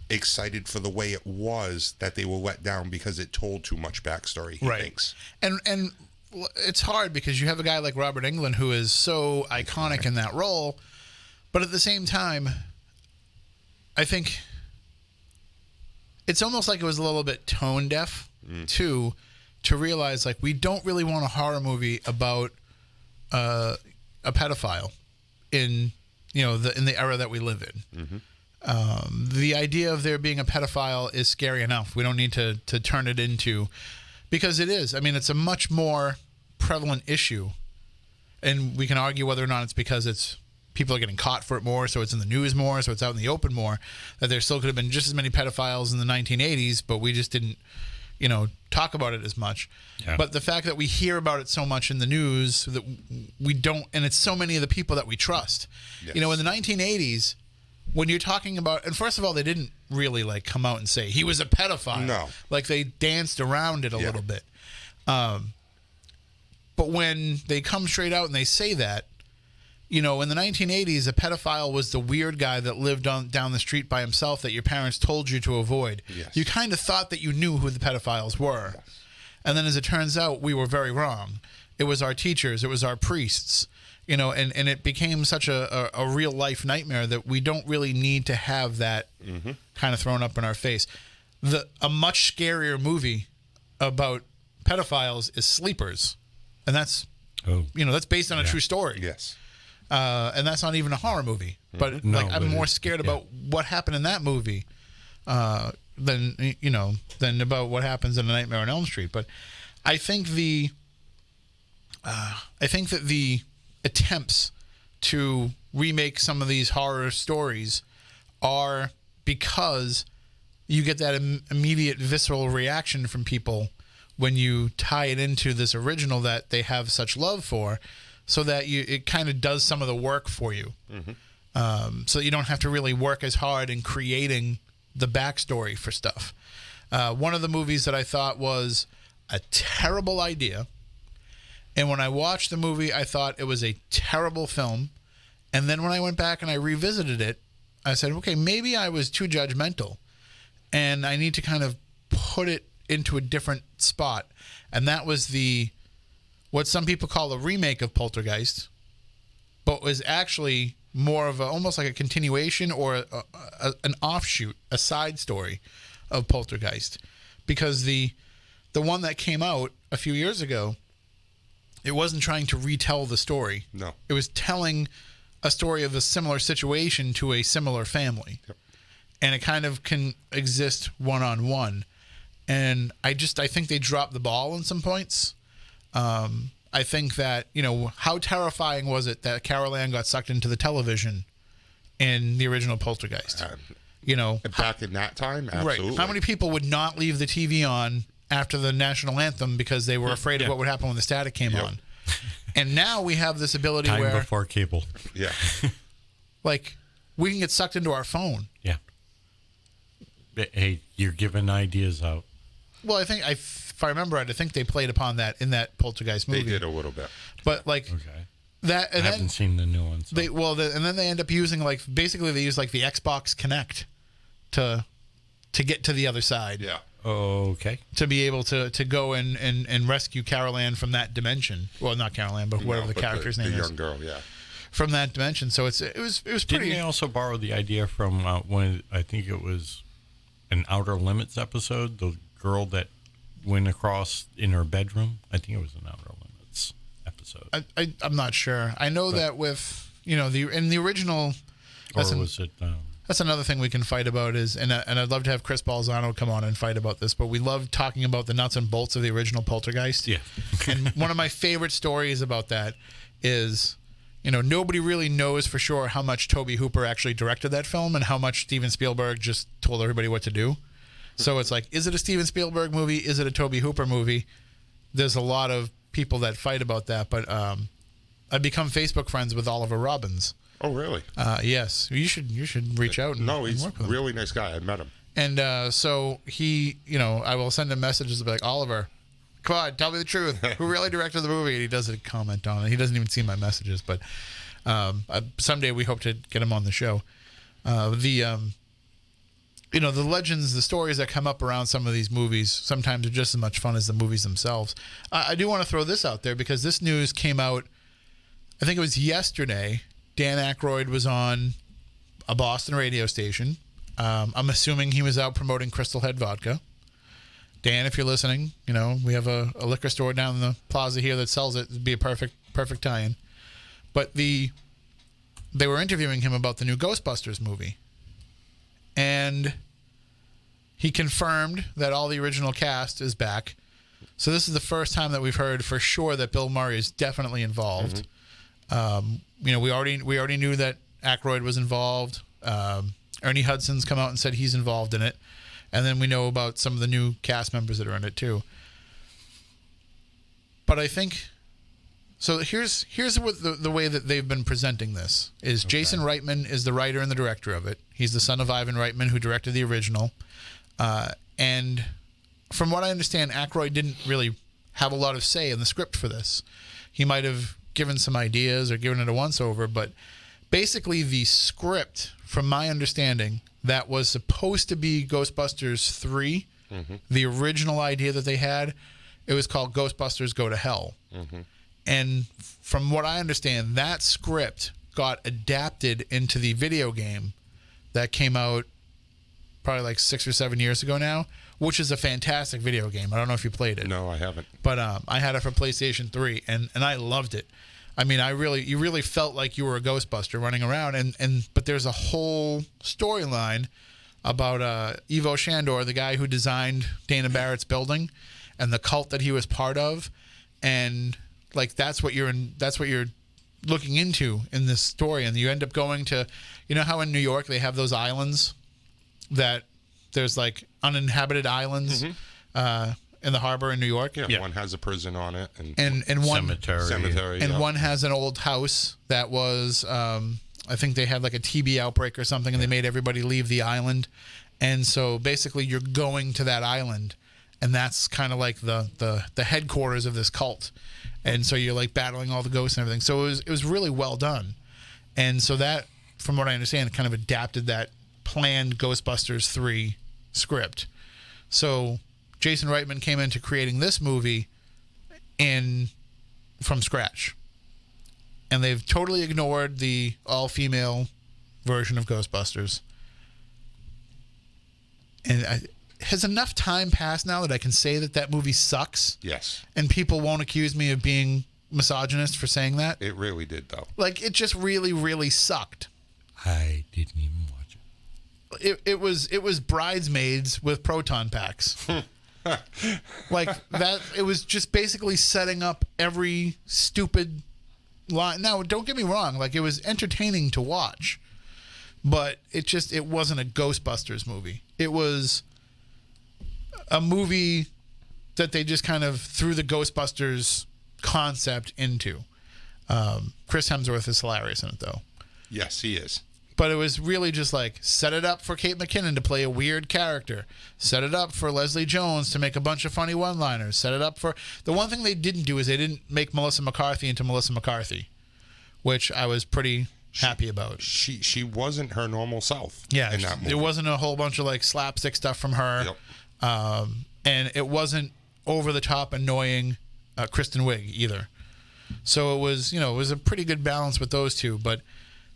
excited for the way it was that they were let down because it told too much backstory, he thinks. And it's hard because you have a guy like Robert Englund who is so iconic in that role, but at the same time, I think it's almost like it was a little bit tone deaf too, to realize, like, we don't really want a horror movie about a pedophile in the era that we live in. Mm-hmm. The idea of there being a pedophile is scary enough. We don't need to turn it into, because it is. I mean, it's a much more prevalent issue, and we can argue whether or not it's because people are getting caught for it more, so it's in the news more, so it's out in the open more, that there still could have been just as many pedophiles in the 1980s, but we just didn't, talk about it as much. Yeah. But the fact that we hear about it so much in the news that we don't, and it's so many of the people that we trust. Yes. In the 1980s, when you're talking about, and first of all, they didn't really like come out and say he was a pedophile. No. Like, they danced around it a little bit. But when they come straight out and they say that, you know, in the 1980s, a pedophile was the weird guy that lived down the street by himself that your parents told you to avoid. Yes. You kind of thought that you knew who the pedophiles were. Yes. And then as it turns out, we were very wrong. It was our teachers. It was our priests. You know, and it became such a real life nightmare that we don't really need to have that kind of thrown up in our face. A much scarier movie about pedophiles is Sleepers. And that's, you know, that's based on a true story. Yes. And that's not even a horror movie. But I'm more scared about what happened in that movie than about what happens in A Nightmare on Elm Street. But I think that the attempts to remake some of these horror stories are because you get that immediate visceral reaction from people when you tie it into this original that they have such love for, so that it kind of does some of the work for you. So you don't have to really work as hard in creating the backstory for stuff. One of the movies that I thought was a terrible idea, and when I watched the movie, I thought it was a terrible film. And then when I went back and I revisited it, I said, okay, maybe I was too judgmental, and I need to kind of put it into a different spot. And that was what some people call a remake of Poltergeist, but was actually more of almost like a continuation or an offshoot, a side story of Poltergeist. Because the one that came out a few years ago, it wasn't trying to retell the story. No. It was telling a story of a similar situation to a similar family. Yep. And it kind of can exist one-on-one. And I think they dropped the ball in some points. I think that, you know, how terrifying was it that Carol Ann got sucked into the television in the original Poltergeist? You know, back in that time, absolutely. Right. How many people would not leave the TV on after the national anthem because they were afraid of what would happen when the static came on? And now we have this ability Time where before cable. Yeah. like we can get sucked into our phone. Yeah. Hey, you're giving ideas out. Well, I think if I remember right, I think they played upon that in that Poltergeist movie. They did a little bit. But like that, and I haven't seen the new ones. So. And then they end up using basically they use like the Xbox Kinect to get to the other side. Yeah. Okay. To be able to go and rescue Carol Ann from that dimension. Well, not Carol Ann, but whatever the character's name is. The young girl, yeah. From that dimension. So it was pretty. Didn't they also borrow the idea from one? I think it was an Outer Limits episode. The girl that went across in her bedroom. I think it was an Outer Limits episode. I'm not sure. I know that with in the original. Or was it? That's another thing we can fight about and I'd love to have Chris Balzano come on and fight about this, but we love talking about the nuts and bolts of the original Poltergeist. Yeah. And one of my favorite stories about that is, nobody really knows for sure how much Tobe Hooper actually directed that film and how much Steven Spielberg just told everybody what to do. So it's like, is it a Steven Spielberg movie? Is it a Tobe Hooper movie? There's a lot of people that fight about that, but I've become Facebook friends with Oliver Robbins. Oh, really? Yes. You should reach out and No, he's work with a really nice guy. I met him. And so he, I will send him messages like, Oliver, come on, tell me the truth. Who really directed the movie? And he doesn't comment on it. He doesn't even see my messages. But someday we hope to get him on the show. The legends, the stories that come up around some of these movies sometimes are just as much fun as the movies themselves. I do want to throw this out there because this news came out, I think it was yesterday. Dan Aykroyd was on a Boston radio station. I'm assuming he was out promoting Crystal Head vodka. Dan, if you're listening, we have a liquor store down in the plaza here that sells it. It'd be a perfect tie-in. But they were interviewing him about the new Ghostbusters movie. And he confirmed that all the original cast is back. So this is the first time that we've heard for sure that Bill Murray is definitely involved. We already knew that Aykroyd was involved. Ernie Hudson's come out and said he's involved in it, and then we know about some of the new cast members that are in it too. But I think so. Here's what the way that they've been presenting this is. Okay. Jason Reitman is the writer and the director of it. He's the son of Ivan Reitman, who directed the original. And from what I understand, Aykroyd didn't really have a lot of say in the script for this. He might have given some ideas or given it a once over, but basically the script, from my understanding, that was supposed to be Ghostbusters 3, the original idea that they had, it was called Ghostbusters Go to Hell. And from what I understand, that script got adapted into the video game that came out probably like 6 or 7 years ago now, which is a fantastic video game. I don't know if you played it. No, I haven't. But I had it for PlayStation 3, and I loved it. I mean, you really felt like you were a Ghostbuster running around, but there's a whole storyline about Ivo Shandor, the guy who designed Dana Barrett's building, and the cult that he was part of, and like that's what you're looking into in this story, and you end up going to, you know how in New York they have those islands that there's like uninhabited islands in the harbor in New York. Yeah, one has a prison on it, and one cemetery, and one has an old house that was I think they had like a TB outbreak or something, and they made everybody leave the island, and so basically you're going to that island, and that's kind of like the headquarters of this cult, and so you're like battling all the ghosts and everything. So it was really well done, and so that, from what I understand, kind of adapted that planned Ghostbusters 3 script. So Jason Reitman came into creating this movie from scratch. And they've totally ignored the all-female version of Ghostbusters. And has enough time passed now that I can say that movie sucks? Yes. And people won't accuse me of being misogynist for saying that? It really did, though. Like, it just really, really sucked. I didn't even watch it. It was Bridesmaids with proton packs. Like that, it was just basically setting up every stupid line. Now, don't get me wrong, like it was entertaining to watch, but it wasn't a Ghostbusters movie. It was a movie that they just kind of threw the Ghostbusters concept into. Chris Hemsworth is hilarious in it, though. Yes, he is. But it was really just like, set it up for Kate McKinnon to play a weird character. Set it up for Leslie Jones to make a bunch of funny one-liners. Set it up for... The one thing they didn't do is they didn't make Melissa McCarthy into Melissa McCarthy, which I was pretty happy about. She wasn't her normal self. Yeah, in that movie. There wasn't a whole bunch of like slapstick stuff from her. Yep. And it wasn't over-the-top annoying Kristen Wiig either. So it was a pretty good balance with those two, but...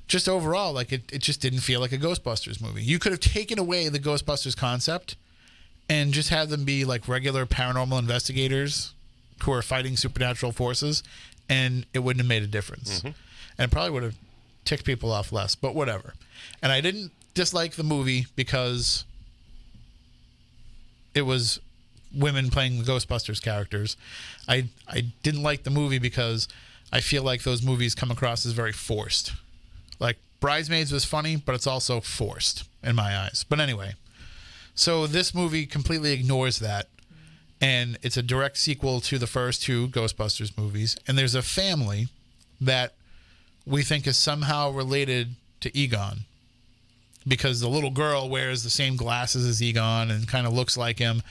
Just overall, like it just didn't feel like a Ghostbusters movie. You could have taken away the Ghostbusters concept and just had them be like regular paranormal investigators who are fighting supernatural forces, and it wouldn't have made a difference. And it probably would have ticked people off less, but whatever. And I didn't dislike the movie because it was women playing the Ghostbusters characters. I didn't like the movie because I feel like those movies come across as very forced. Like, Bridesmaids was funny, but it's also forced in my eyes. But anyway, so this movie completely ignores that, and it's a direct sequel to the first two Ghostbusters movies, and there's a family that we think is somehow related to Egon, because the little girl wears the same glasses as Egon and kind of looks like him,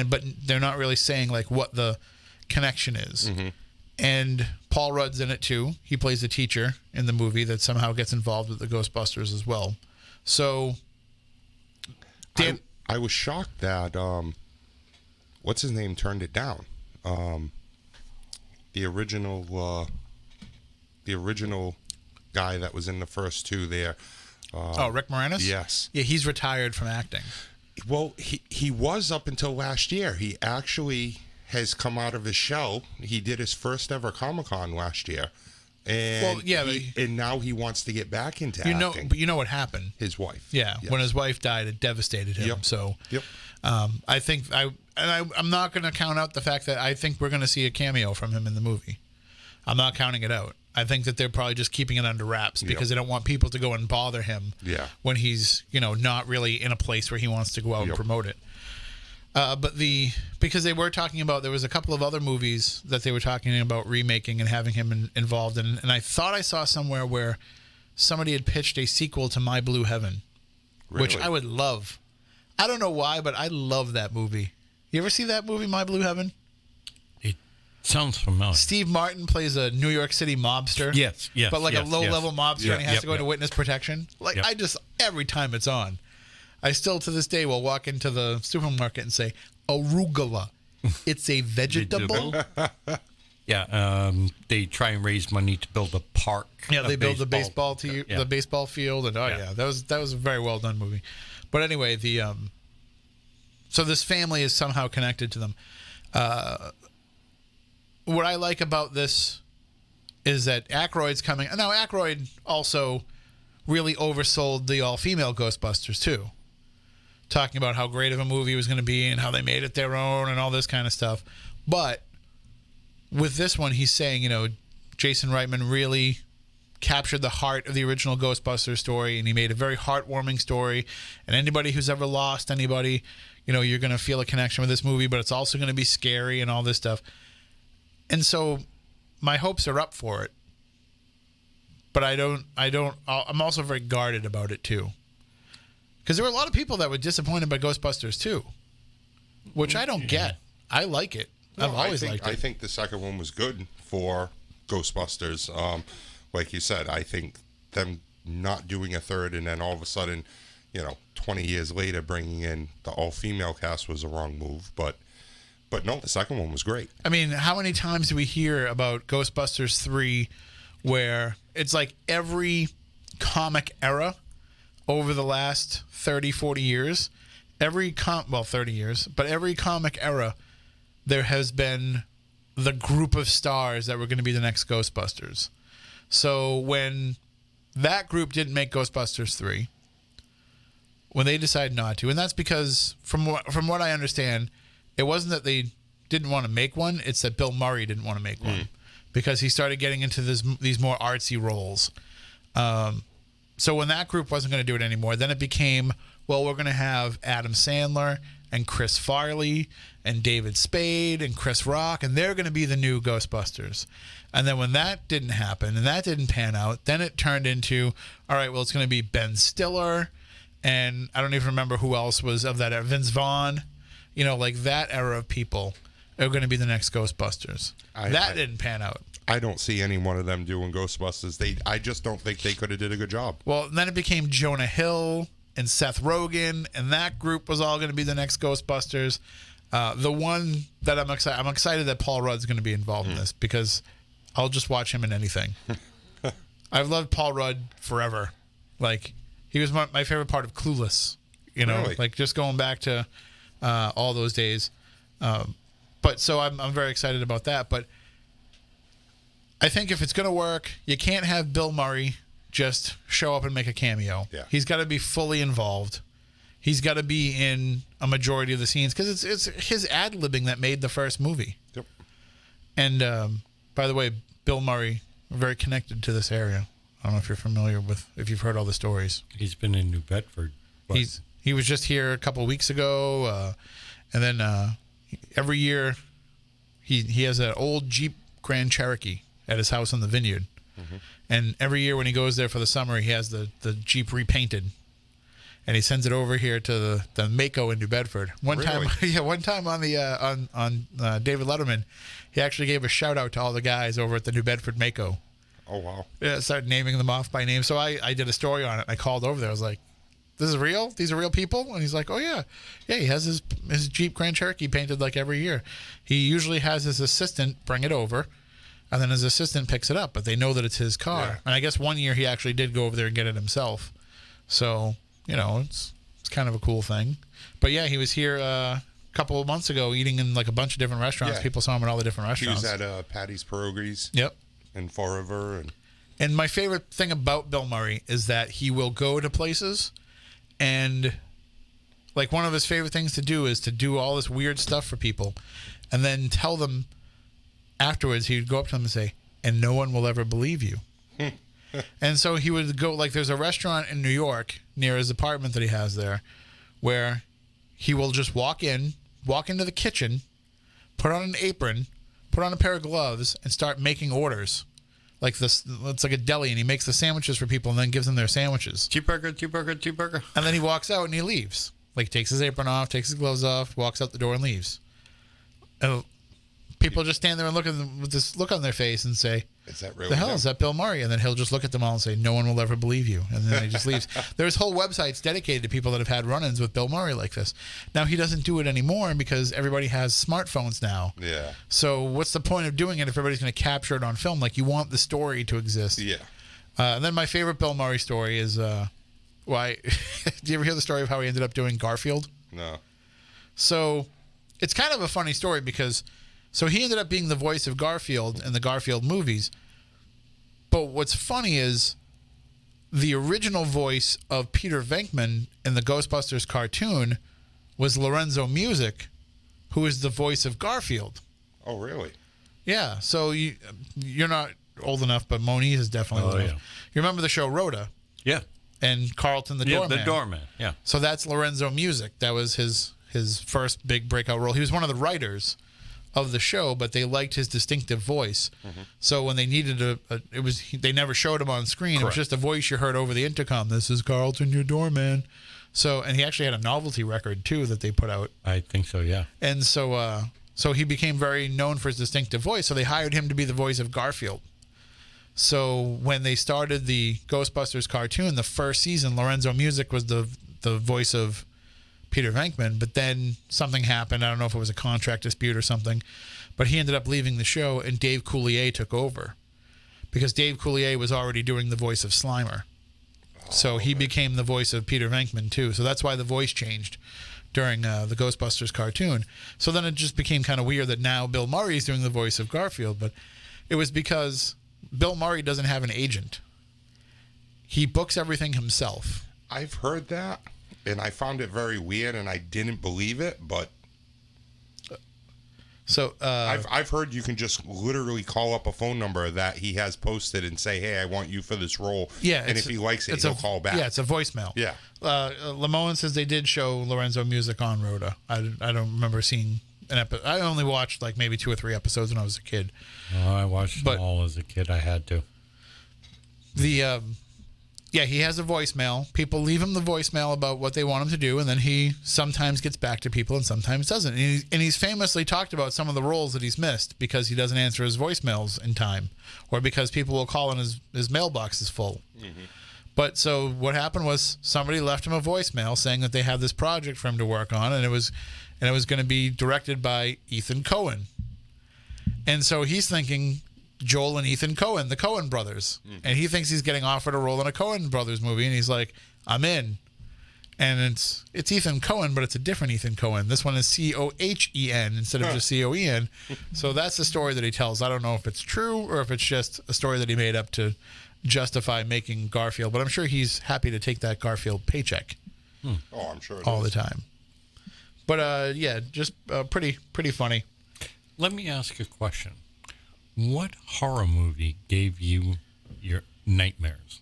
but they're not really saying, like, what the connection is. And Paul Rudd's in it too. He plays a teacher in the movie that somehow gets involved with the Ghostbusters as well. So, I was shocked that what's his name turned it down. The original guy that was in the first two there. Rick Moranis? Yes. Yeah, he's retired from acting. Well, he was up until last year. He actually has come out of his shell. He did his first ever Comic-Con last year. And and now he wants to get back into acting. But you know what happened? His wife. Yeah, yes. When his wife died, it devastated him. Yep. So, yep. I think I'm not going to count out the fact that I think we're going to see a cameo from him in the movie. I'm not counting it out. I think that they're probably just keeping it under wraps because they don't want people to go and bother him when he's not really in a place where he wants to go out and promote it. Because they were talking about, there was a couple of other movies that they were talking about remaking and having him involved in, and I thought I saw somewhere where somebody had pitched a sequel to My Blue Heaven, which I would love. I don't know why, but I love that movie. You ever see that movie, My Blue Heaven? It Sounds familiar. Steve Martin plays a New York City mobster. Yes, But like a low-level mobster, and he has to go into yep. witness protection. Like, Yep. I just, every time it's on, I still to this day will walk into the supermarket and say, arugula. It's a vegetable. Yeah, they try and raise money to build a park. Yeah, they build the baseball field, and Yeah. that was a very well done movie. But anyway, so this family is somehow connected to them. What I like about this is that Aykroyd's coming. Now, Aykroyd also really oversold the all-female Ghostbusters too, talking about how great of a movie it was going to be and how they made it their own and all this kind of stuff. But with this one, he's saying, Jason Reitman really captured the heart of the original Ghostbusters story, and he made a very heartwarming story. And anybody who's ever lost anybody, you're going to feel a connection with this movie, but it's also going to be scary and all this stuff. And so my hopes are up for it. But I'm also very guarded about it too. Because there were a lot of people that were disappointed by Ghostbusters too, which I don't get. I like it. I've always liked it. I think the second one was good for Ghostbusters. Like you said, I think them not doing a third and then all of a sudden, 20 years later bringing in the all-female cast was a wrong move. But no, the second one was great. I mean, how many times do we hear about Ghostbusters 3 where it's like every comic era over the last 30, 40 years, 30 years, but every comic era, there has been the group of stars that were going to be the next Ghostbusters. So when that group didn't make Ghostbusters 3, when they decided not to, and that's because from what I understand, it wasn't that they didn't want to make one, it's that Bill Murray didn't want to make one because he started getting into these more artsy roles. So when that group wasn't going to do it anymore, then it became, well, we're going to have Adam Sandler and Chris Farley and David Spade and Chris Rock, and they're going to be the new Ghostbusters. And then when that didn't happen and that didn't pan out, then it turned into, all right, well, it's going to be Ben Stiller, and I don't even remember who else was of that era, Vince Vaughn, like that era of people are going to be the next Ghostbusters. That didn't pan out. I don't see any one of them doing Ghostbusters. I just don't think they could have did a good job. Well, then it became Jonah Hill and Seth Rogen, and that group was all going to be the next Ghostbusters. The one that I'm excited that Paul Rudd's going to be involved in this because I'll just watch him in anything. I've loved Paul Rudd forever. Like, he was my favorite part of Clueless, Really? like just going back to all those days. But so I'm very excited about that. But I think if it's going to work, you can't have Bill Murray just show up and make a cameo. Yeah. He's got to be fully involved. He's got to be in a majority of the scenes because it's his ad-libbing that made the first movie. Yep. And by the way, Bill Murray, very connected to this area. I don't know if you're familiar if you've heard all the stories. He's been in New Bedford. He was just here a couple of weeks ago, and then every year he has an old Jeep Grand Cherokee at his house on the Vineyard. Mm-hmm. And every year when he goes there for the summer, he has the Jeep repainted. And he sends it over here to the Mako in New Bedford. One time on the on David Letterman, he actually gave a shout out to all the guys over at the New Bedford Mako. Oh wow! Yeah, started naming them off by name. So I did a story on it. And I called over there. I was like, "This is real? These are real people?" And he's like, "Oh yeah, yeah." He has his Jeep Grand Cherokee painted like every year. He usually has his assistant bring it over, and then his assistant picks it up. But they know that it's his car. Yeah. And I guess one year he actually did go over there and get it himself. So. It's kind of a cool thing. But yeah, he was here a couple of months ago eating in like a bunch of different restaurants. Yeah. People saw him at all the different restaurants. He was at Patty's Pierogies. Yep. In Fall River. And my favorite thing about Bill Murray is that he will go to places and like one of his favorite things to do is to do all this weird stuff for people and then tell them afterwards, he'd go up to them and say, and no one will ever believe you. And so he would go, like there's a restaurant in New York near his apartment that he has there where he will just walk into the kitchen, put on an apron, put on a pair of gloves, and start making orders. Like this, it's like a deli, and he makes the sandwiches for people and then gives them their sandwiches. Cheeseburger. And then he walks out and he leaves. Like takes his apron off, takes his gloves off, walks out the door and leaves. People just stand there and look at them with this look on their face and say, Is that really the hell him? is that Bill Murray? And then he'll just look at them all and say, no one will ever believe you. And then he just leaves. There's whole websites dedicated to people that have had run-ins with Bill Murray like this. Now, he doesn't do it anymore because everybody has smartphones now. Yeah. So what's the point of doing it if everybody's going to capture it on film? Like, you want the story to exist. Yeah. And then my favorite Bill Murray story is, why? Do you ever hear the story of how he ended up doing Garfield? No. So it's kind of a funny story because he ended up being the voice of Garfield in the Garfield movies. But what's funny is the original voice of Peter Venkman in the Ghostbusters cartoon was Lorenzo Music, who is the voice of Garfield. Oh, really? Yeah. So you're not old enough, but Moniz is definitely old enough. You remember the show Rhoda? Yeah. And Carlton the Doorman. The Doorman. Yeah. So that's Lorenzo Music. That was his first big breakout role. He was one of the writers of the show, but they liked his distinctive voice. Mm-hmm. So when they needed they never showed him on screen. Correct. It was just a voice you heard over the intercom. This is Carlton, your doorman. So, and he actually had a novelty record too that they put out. I think so, yeah. And so he became very known for his distinctive voice. So they hired him to be the voice of Garfield. So when they started the Ghostbusters cartoon, the first season, Lorenzo Music was the voice of Peter Venkman, but then something happened. I don't know if it was a contract dispute or something, but he ended up leaving the show, and Dave Coulier took over because Dave Coulier was already doing the voice of Slimer. So he became the voice of Peter Venkman too. So that's why the voice changed during the Ghostbusters cartoon. So then it just became kind of weird that now Bill Murray is doing the voice of Garfield, but it was because Bill Murray doesn't have an agent. He books everything himself. I've heard that. And I found it very weird, and I didn't believe it. But so I've heard you can just literally call up a phone number that he has posted and say, "Hey, I want you for this role." Yeah, and if he likes it, he'll call back. Yeah, it's a voicemail. Yeah. Lamone says they did show Lorenzo Music on Rhoda. I don't remember seeing an episode. I only watched like maybe 2 or 3 episodes when I was a kid. Oh, I watched them all as a kid. I had to. Yeah, he has a voicemail. People leave him the voicemail about what they want him to do, and then he sometimes gets back to people and sometimes doesn't. And he's famously talked about some of the roles that he's missed because he doesn't answer his voicemails in time, or because people will call and his mailbox is full. Mm-hmm. But so what happened was somebody left him a voicemail saying that they had this project for him to work on, and it was going to be directed by Ethan Coen. And so he's thinking Joel and Ethan Coen, the Coen brothers. Mm-hmm. And he thinks he's getting offered a role in a Coen brothers movie, and he's like, I'm in. And it's Ethan Coen, but it's a different Ethan Coen. This one is Cohen instead of just Coen. So that's the story that he tells. I don't know if it's true or if it's just a story that he made up to justify making Garfield, but I'm sure he's happy to take that Garfield paycheck. Oh, I'm sure all the time. But yeah, just pretty funny. Let me ask a question. What horror movie gave you your nightmares?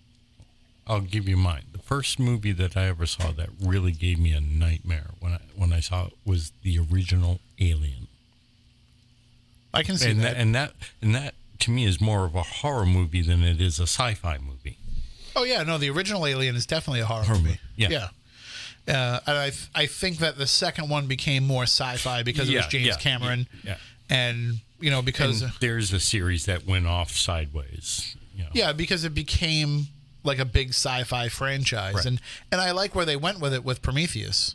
I'll give you mine. The first movie that I ever saw that really gave me a nightmare when I saw it was the original Alien. I can see that. And that to me is more of a horror movie than it is a sci-fi movie. Oh yeah, no, the original Alien is definitely a horror movie. Yeah. And I think that the second one became more sci-fi because it was James Cameron. Yeah. And because there's a series that went off sideways. Yeah, because it became like a big sci-fi franchise, right. and I like where they went with it with Prometheus.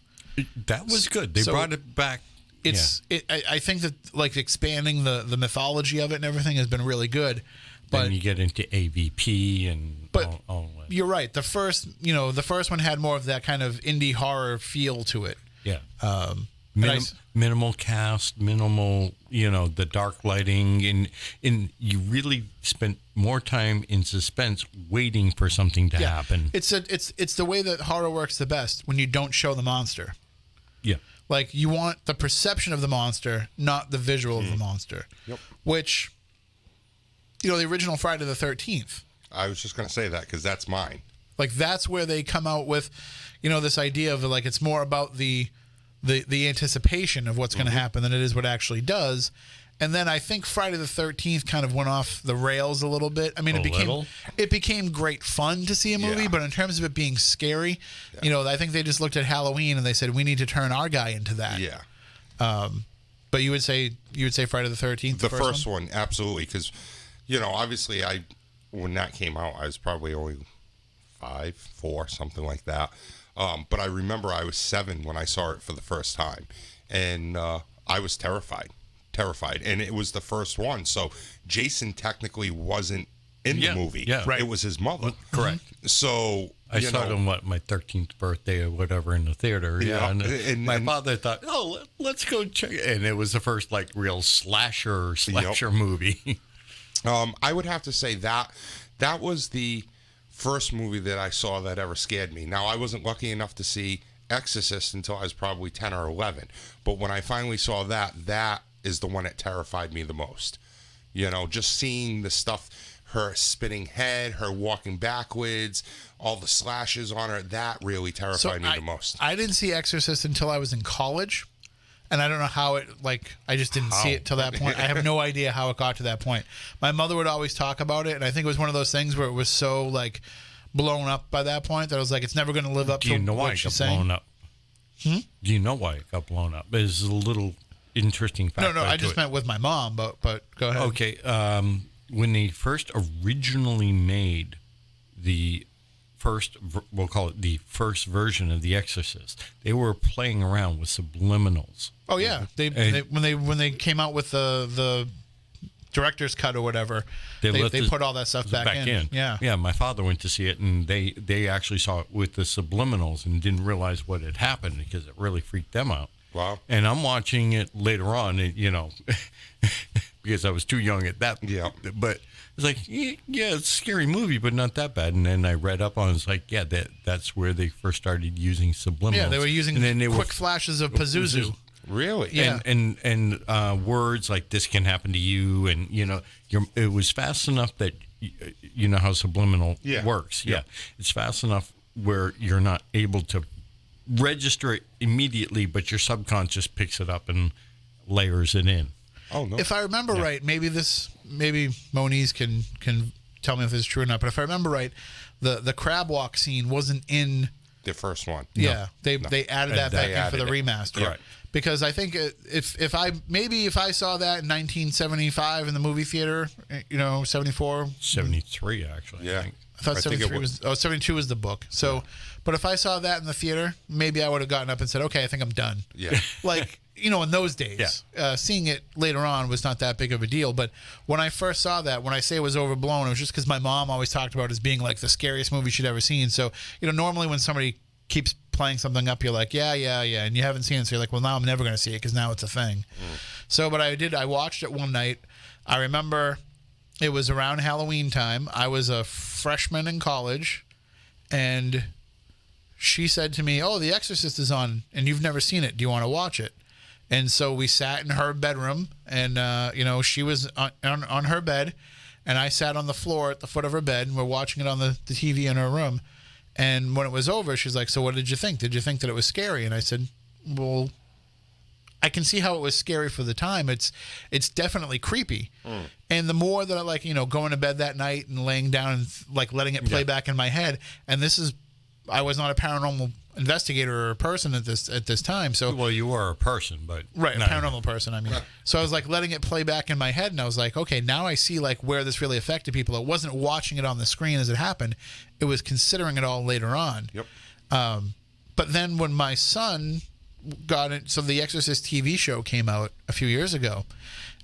That was good. They brought it back. I think that like expanding the mythology of it and everything has been really good. But then you get into AVP and all that. You're right. The first one had more of that kind of indie horror feel to it. Yeah. Minimal cast, minimal, the dark lighting, and you really spent more time in suspense waiting for something to happen. It's the way that horror works the best when you don't show the monster. Yeah. Like you want the perception of the monster, not the visual of the monster. Yep. Which, the original Friday the 13th. I was just going to say that because that's mine. Like that's where they come out with, this idea of like it's more about the anticipation of what's going to happen than it is what actually does. And then I think Friday the 13th kind of went off the rails a little bit. I mean, it became great fun to see a movie, but in terms of it being scary, I think they just looked at Halloween and they said, we need to turn our guy into that. Yeah. But you would say Friday the 13th. The first one, absolutely, because obviously when that came out, I was probably only 5, 4, something like that. But I remember I was 7 when I saw it for the first time, and I was terrified, and it was the first one. So Jason technically wasn't in the movie. Yeah, right. It was his mother. Correct. So I saw it on my 13th birthday or whatever in the theater. Yeah, and my father thought, let's go check it. And it was the first like real slasher movie. I would have to say that was the first movie that I saw that ever scared me. Now, I wasn't lucky enough to see Exorcist until I was probably 10 or 11. But when I finally saw that is the one that terrified me the most. Just seeing the stuff, her spinning head, her walking backwards, all the slashes on her, that really terrified me the most. I didn't see Exorcist until I was in college. And I don't know how I just didn't see it till that point. I have no idea how it got to that point. My mother would always talk about it, and I think it was one of those things where it was so, blown up by that point that I was like, it's never going to live up to what she's saying. Blown up? Do you know why it got blown up? There's a little interesting fact. No, I just meant with my mom, but go ahead. Okay, when they first originally made the we'll call it the first version of The Exorcist, they were playing around with subliminals. Oh yeah, when they came out with the director's cut or whatever, they put all that stuff back in. Yeah. My father went to see it, and they actually saw it with the subliminals and didn't realize what had happened because it really freaked them out. Wow. And I'm watching it later on, because I was too young at that. Yeah. But it's like, yeah, it's a scary movie, but not that bad. And then I read up on it. It's like, yeah, that's where they first started using subliminals. Yeah, they were using quick flashes of Pazuzu. Really? Yeah. And words like this can happen to you. And, it was fast enough that, you know how subliminal works. Yeah. It's fast enough where you're not able to register it immediately, but your subconscious picks it up and layers it in. Oh no! If I remember right, maybe Moniz can tell me if it's true or not. But if I remember right, the crab walk scene wasn't in the first one. Yeah, they added that back in for the remaster. Right. Because I think if I saw that in 1975 in the movie theater, 74, 73 actually. Yeah. I thought 73 was 72 was the book. So, but if I saw that in the theater, maybe I would have gotten up and said, "Okay, I think I'm done." Yeah. In those days, seeing it later on was not that big of a deal. But when I first saw that, when I say it was overblown, it was just because my mom always talked about it as being like the scariest movie she'd ever seen. So, normally when somebody keeps playing something up, you're like, yeah, and you haven't seen it, so you're like, well, now I'm never going to see it because now it's a thing. So, but I watched it one night. I remember it was around Halloween time. I was a freshman in college, and she said to me, "Oh, The Exorcist is on, and you've never seen it. Do you want to watch it?" And so we sat in her bedroom, and she was on her bed, and I sat on the floor at the foot of her bed, and we're watching it on the TV in her room. And when it was over, she's like, "So what did you think? Did you think that it was scary?" And I said, "Well, I can see how it was scary for the time. It's definitely creepy." And the more that I going to bed that night and laying down and letting it play back in my head, and I was not a paranormal investigator or a person at this time. So well, you were a person, but right, a paranormal person. I mean, so I was letting it play back in my head, and I was like, okay, now I see where this really affected people. It wasn't watching it on the screen as it happened; it was considering it all later on. Yep. But then when my son got it, so the Exorcist TV show came out a few years ago,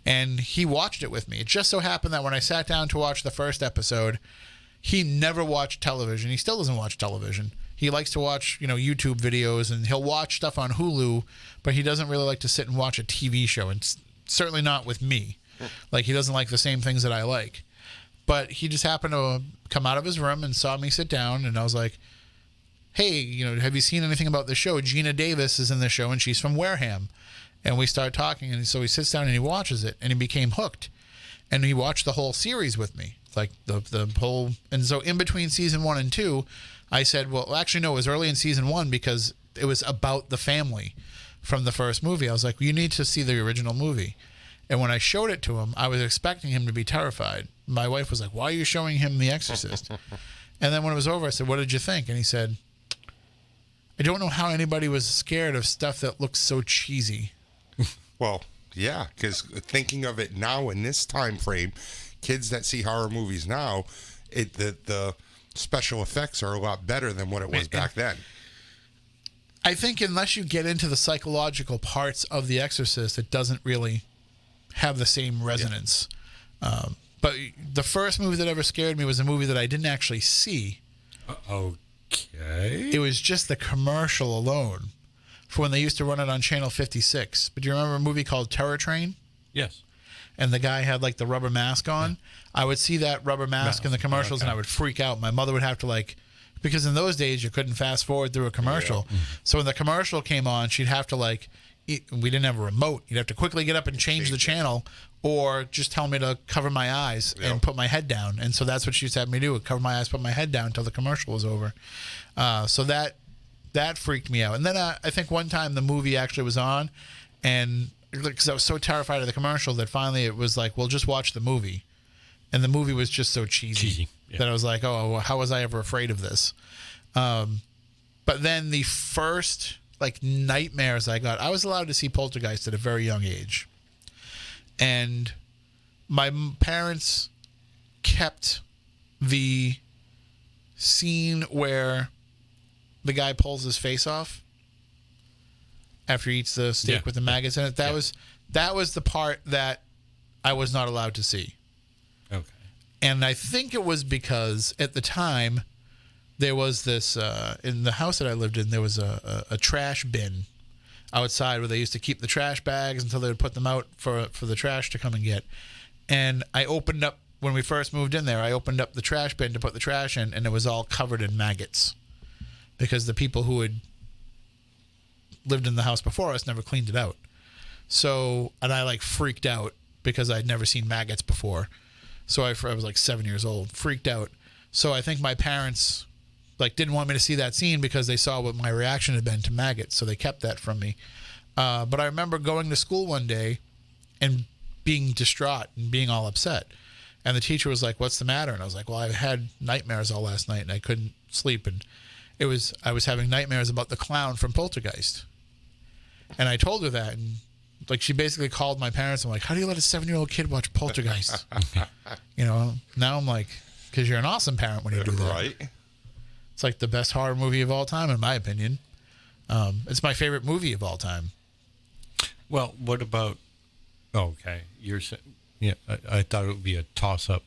and he watched it with me. It just so happened that when I sat down to watch the first episode, he never watched television. He still doesn't watch television. He likes to watch, YouTube videos, and he'll watch stuff on Hulu, but he doesn't really like to sit and watch a TV show, and certainly not with me. He doesn't like the same things that I like. But he just happened to come out of his room and saw me sit down, and I was like, "Hey, have you seen anything about the show? Gina Davis is in the show, and she's from Wareham." And we start talking, and so he sits down and he watches it, and he became hooked. And he watched the whole series with me, the whole. And so in between season 1 and 2, I said, well, actually, no, it was early in season 1 because it was about the family from the first movie. I was like, you need to see the original movie. And when I showed it to him, I was expecting him to be terrified. My wife was like, why are you showing him The Exorcist? And then when it was over, I said, what did you think? And he said, I don't know how anybody was scared of stuff that looks so cheesy. Well, Yeah, because thinking of it now in this time frame, kids that see horror movies now, the special effects are a lot better than what it was back then. I think unless you get into the psychological parts of The Exorcist, it doesn't really have the same resonance. Yeah. But the first movie that ever scared me was a movie that I didn't actually see. Okay. It was just the commercial alone for when they used to run it on Channel 56. But do you remember a movie called Terror Train? Yes. And the guy had like the rubber mask on. Yeah. I would see that rubber mask in the commercials and I would freak out. My mother would have to because in those days you couldn't fast forward through a commercial. Yeah. So when the commercial came on, she'd have to we didn't have a remote. You'd have to quickly get up and change the channel or just tell me to cover my eyes and put my head down. And so that's what she used to have me do, cover my eyes, put my head down until the commercial was over. So that freaked me out. And then I think one time the movie actually was on, and because I was so terrified of the commercial that finally it was like, well, just watch the movie. And the movie was just so cheesy. Yeah. That I was like, oh, well, how was I ever afraid of this? But then the first nightmares I got, I was allowed to see Poltergeist at a very young age. And my parents kept the scene where the guy pulls his face off after he eats the steak with the maggots in it. That was the part that I was not allowed to see. Okay. And I think it was because at the time there was this in the house that I lived in, there was a trash bin outside where they used to keep the trash bags until they would put them out for the trash to come and get. And I opened up, when we first moved in there, I opened up the trash bin to put the trash in, and it was all covered in maggots because the people who had lived in the house before us never cleaned it out. So, and I freaked out because I'd never seen maggots before. So I was 7 years old, freaked out. So I think my parents didn't want me to see that scene because they saw what my reaction had been to maggots. So they kept that from me. But I remember going to school one day and being distraught and being all upset. And the teacher was like, "What's the matter?" And I was like, "Well, I had nightmares all last night and I couldn't sleep. And I was having nightmares about the clown from Poltergeist." And I told her that, and she basically called my parents. I'm like, "How do you let a 7-year-old kid watch Poltergeist?" Now I'm like, because you're an awesome parent when you do that. Right. It's the best horror movie of all time, in my opinion. It's my favorite movie of all time. Well, what about? Okay, you're saying, I thought it would be a toss-up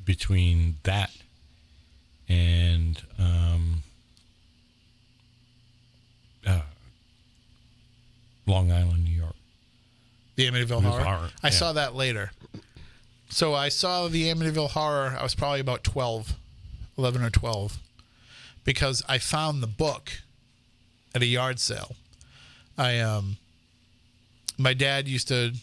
between that and Long Island, New York. The Amityville Horror. I saw that later. So I saw the Amityville Horror. I was probably about 11 or 12, because I found the book at a yard sale. My dad used to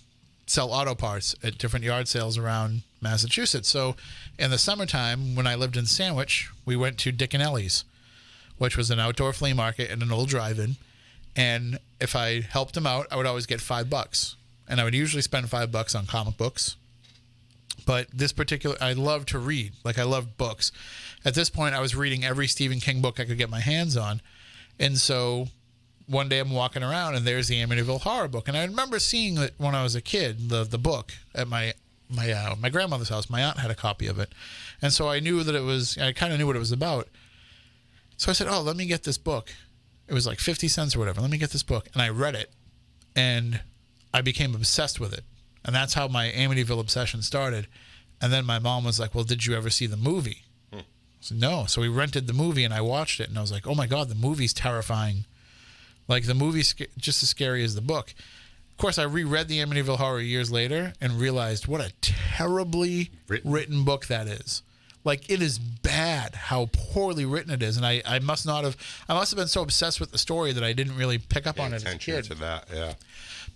sell auto parts at different yard sales around Massachusetts. So in the summertime, when I lived in Sandwich, we went to Dick and Ellie's, which was an outdoor flea market and an old drive-in. And if I helped him out, I would always get $5. And I would usually spend $5 on comic books. But this particular, I love to read. I love books. At this point, I was reading every Stephen King book I could get my hands on. And so one day I'm walking around and there's the Amityville Horror book. And I remember seeing it when I was a kid, the book at my grandmother's house. My aunt had a copy of it. And so I knew that I kind of knew what it was about. So I said, "Oh, let me get this book." It was 50 cents or whatever. Let me get this book. And I read it and I became obsessed with it. And that's how my Amityville obsession started. And then my mom was like, "Well, did you ever see the movie?" I said, "No." So we rented the movie and I watched it and I was like, "Oh my God, the movie's terrifying." The movie's just as scary as the book. Of course, I reread the Amityville Horror years later and realized what a terribly written book that is. It is bad how poorly written it is. And I must have been so obsessed with the story that I didn't really pick up on it as a kid. To that, yeah.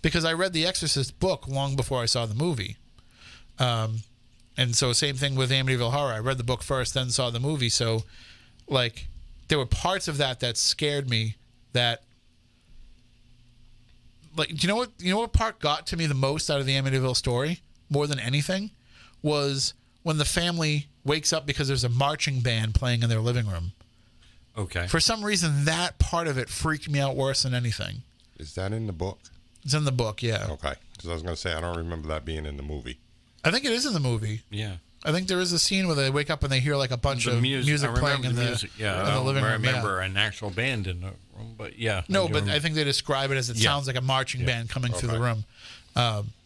Because I read the Exorcist book long before I saw the movie. And so same thing with Amityville Horror. I read the book first, then saw the movie. So, there were parts of that scared me that, do you know what part got to me the most out of the Amityville story? More than anything? Was when the family wakes up because there's a marching band playing in their living room. Okay. For some reason, that part of it freaked me out worse than anything. Is that in the book? It's in the book, yeah. Okay. Because I was going to say, I don't remember that being in the movie. I think it is in the movie. Yeah. I think there is a scene where they wake up and they hear like a bunch of music playing in the music. Yeah, in the living room. I remember an actual band in the room, but yeah. No, but I think they describe it as it sounds like a marching band coming through the room.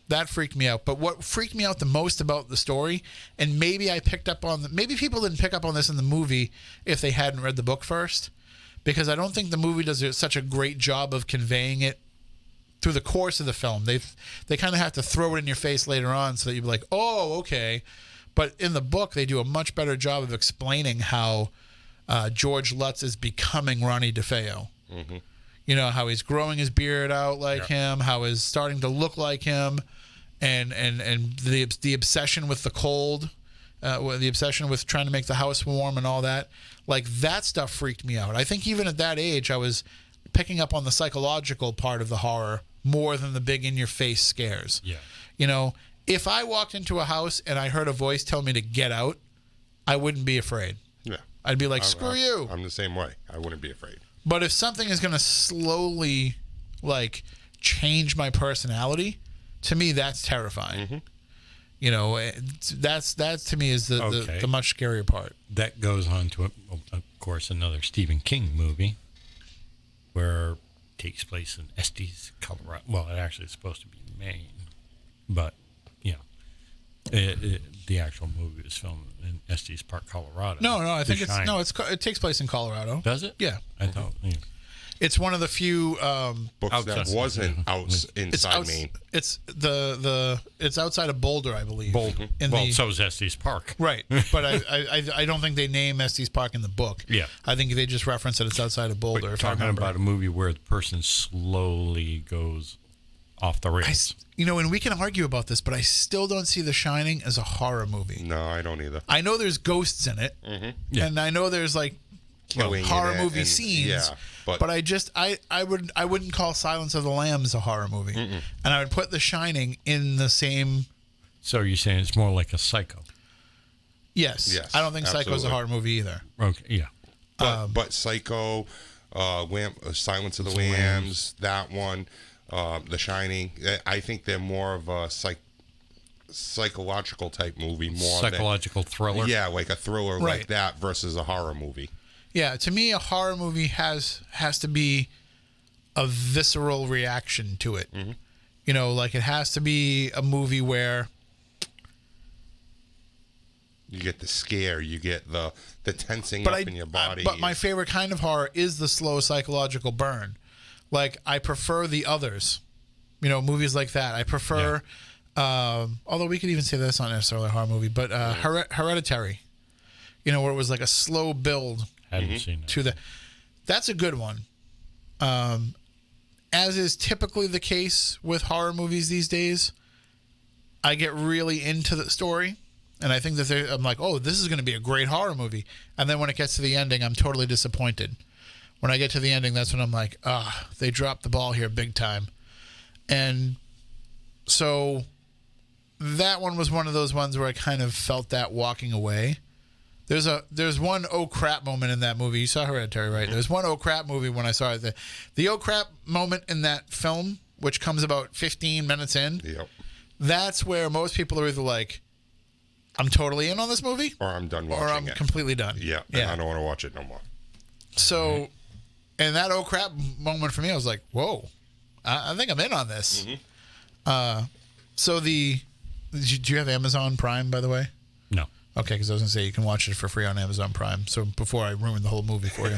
That freaked me out. But what freaked me out the most about the story, and maybe I picked up on, maybe people didn't pick up on this in the movie if they hadn't read the book first, because I don't think the movie does such a great job of conveying it through the course of the film. They kind of have to throw it in your face later on so that you'd be like, oh, okay. But in the book, they do a much better job of explaining how George Lutz is becoming Ronnie DeFeo. Mm-hmm. You know, how he's growing his beard out like him, how he's starting to look like him, and the obsession with the cold, the obsession with trying to make the house warm and all that. Like, that stuff freaked me out. I think even at that age, I was picking up on the psychological part of the horror more than the big in-your-face scares. Yeah. You know, if I walked into a house and I heard a voice tell me to get out, I wouldn't be afraid. Yeah. I'd be like, screw you. I'm the same way. I wouldn't be afraid. But if something is going to slowly, like, change my personality, to me, that's terrifying. Mm-hmm. You know, that to me is the much scarier part. That goes on to, of course, another Stephen King movie where it takes place in Estes, Colorado. Well, it actually is supposed to be Maine, but the actual movie was filmed in Estes Park, Colorado. No, I think it takes place in Colorado. Does it? Yeah, I thought. Yeah. It's one of the few books outside. that wasn't inside Maine. It's it's outside of Boulder, I believe. Boulder. So is Estes Park. Right, but I don't think they name Estes Park in the book. Yeah, I think they just reference that it's outside of Boulder. But talking about a movie where the person slowly goes off the rails. And we can argue about this, but I still don't see The Shining as a horror movie. No, I don't either. I know there's ghosts in it, and I know there's like horror movie scenes. Yeah, but I wouldn't call Silence of the Lambs a horror movie, and I would put The Shining in the same. So you're saying it's more like a Psycho? Yes. I don't think Psycho's a horror movie either. Okay, yeah. But Psycho, Silence of the Lambs, that one. The Shining, I think they're more of a psychological type movie, psychological thriller. Yeah, like a thriller like that versus a horror movie. Yeah, to me, a horror movie has to be a visceral reaction to it. Mm-hmm. You know, like it has to be a movie where you get the scare, you get the tensing up in your body. But my favorite kind of horror is the slow psychological burn. Like, I prefer The Others, movies like that. I prefer, although we could even say that's not necessarily a horror movie, but Hereditary, where it was like a slow build. Hadn't seen it. To the, that's a good one. As is typically the case with horror movies these days, I get really into the story, and I think that I'm like, oh, this is going to be a great horror movie. And then when it gets to the ending, I'm totally disappointed. When I get to the ending, that's when I'm like, they dropped the ball here big time. And so that one was one of those ones where I kind of felt that walking away. There's one oh crap moment in that movie. You saw Hereditary, right? There's one oh crap movie when I saw it. The oh crap moment in that film, which comes about 15 minutes in, that's where most people are either like, I'm totally in on this movie, or I'm done watching it. Or I'm completely done. Yeah, I don't want to watch it no more. So... And that oh crap moment for me, I was like, whoa, I think I'm in on this. Mm-hmm. So do you have Amazon Prime, by the way? No. Okay, because I was going to say you can watch it for free on Amazon Prime. So before I ruin the whole movie for you.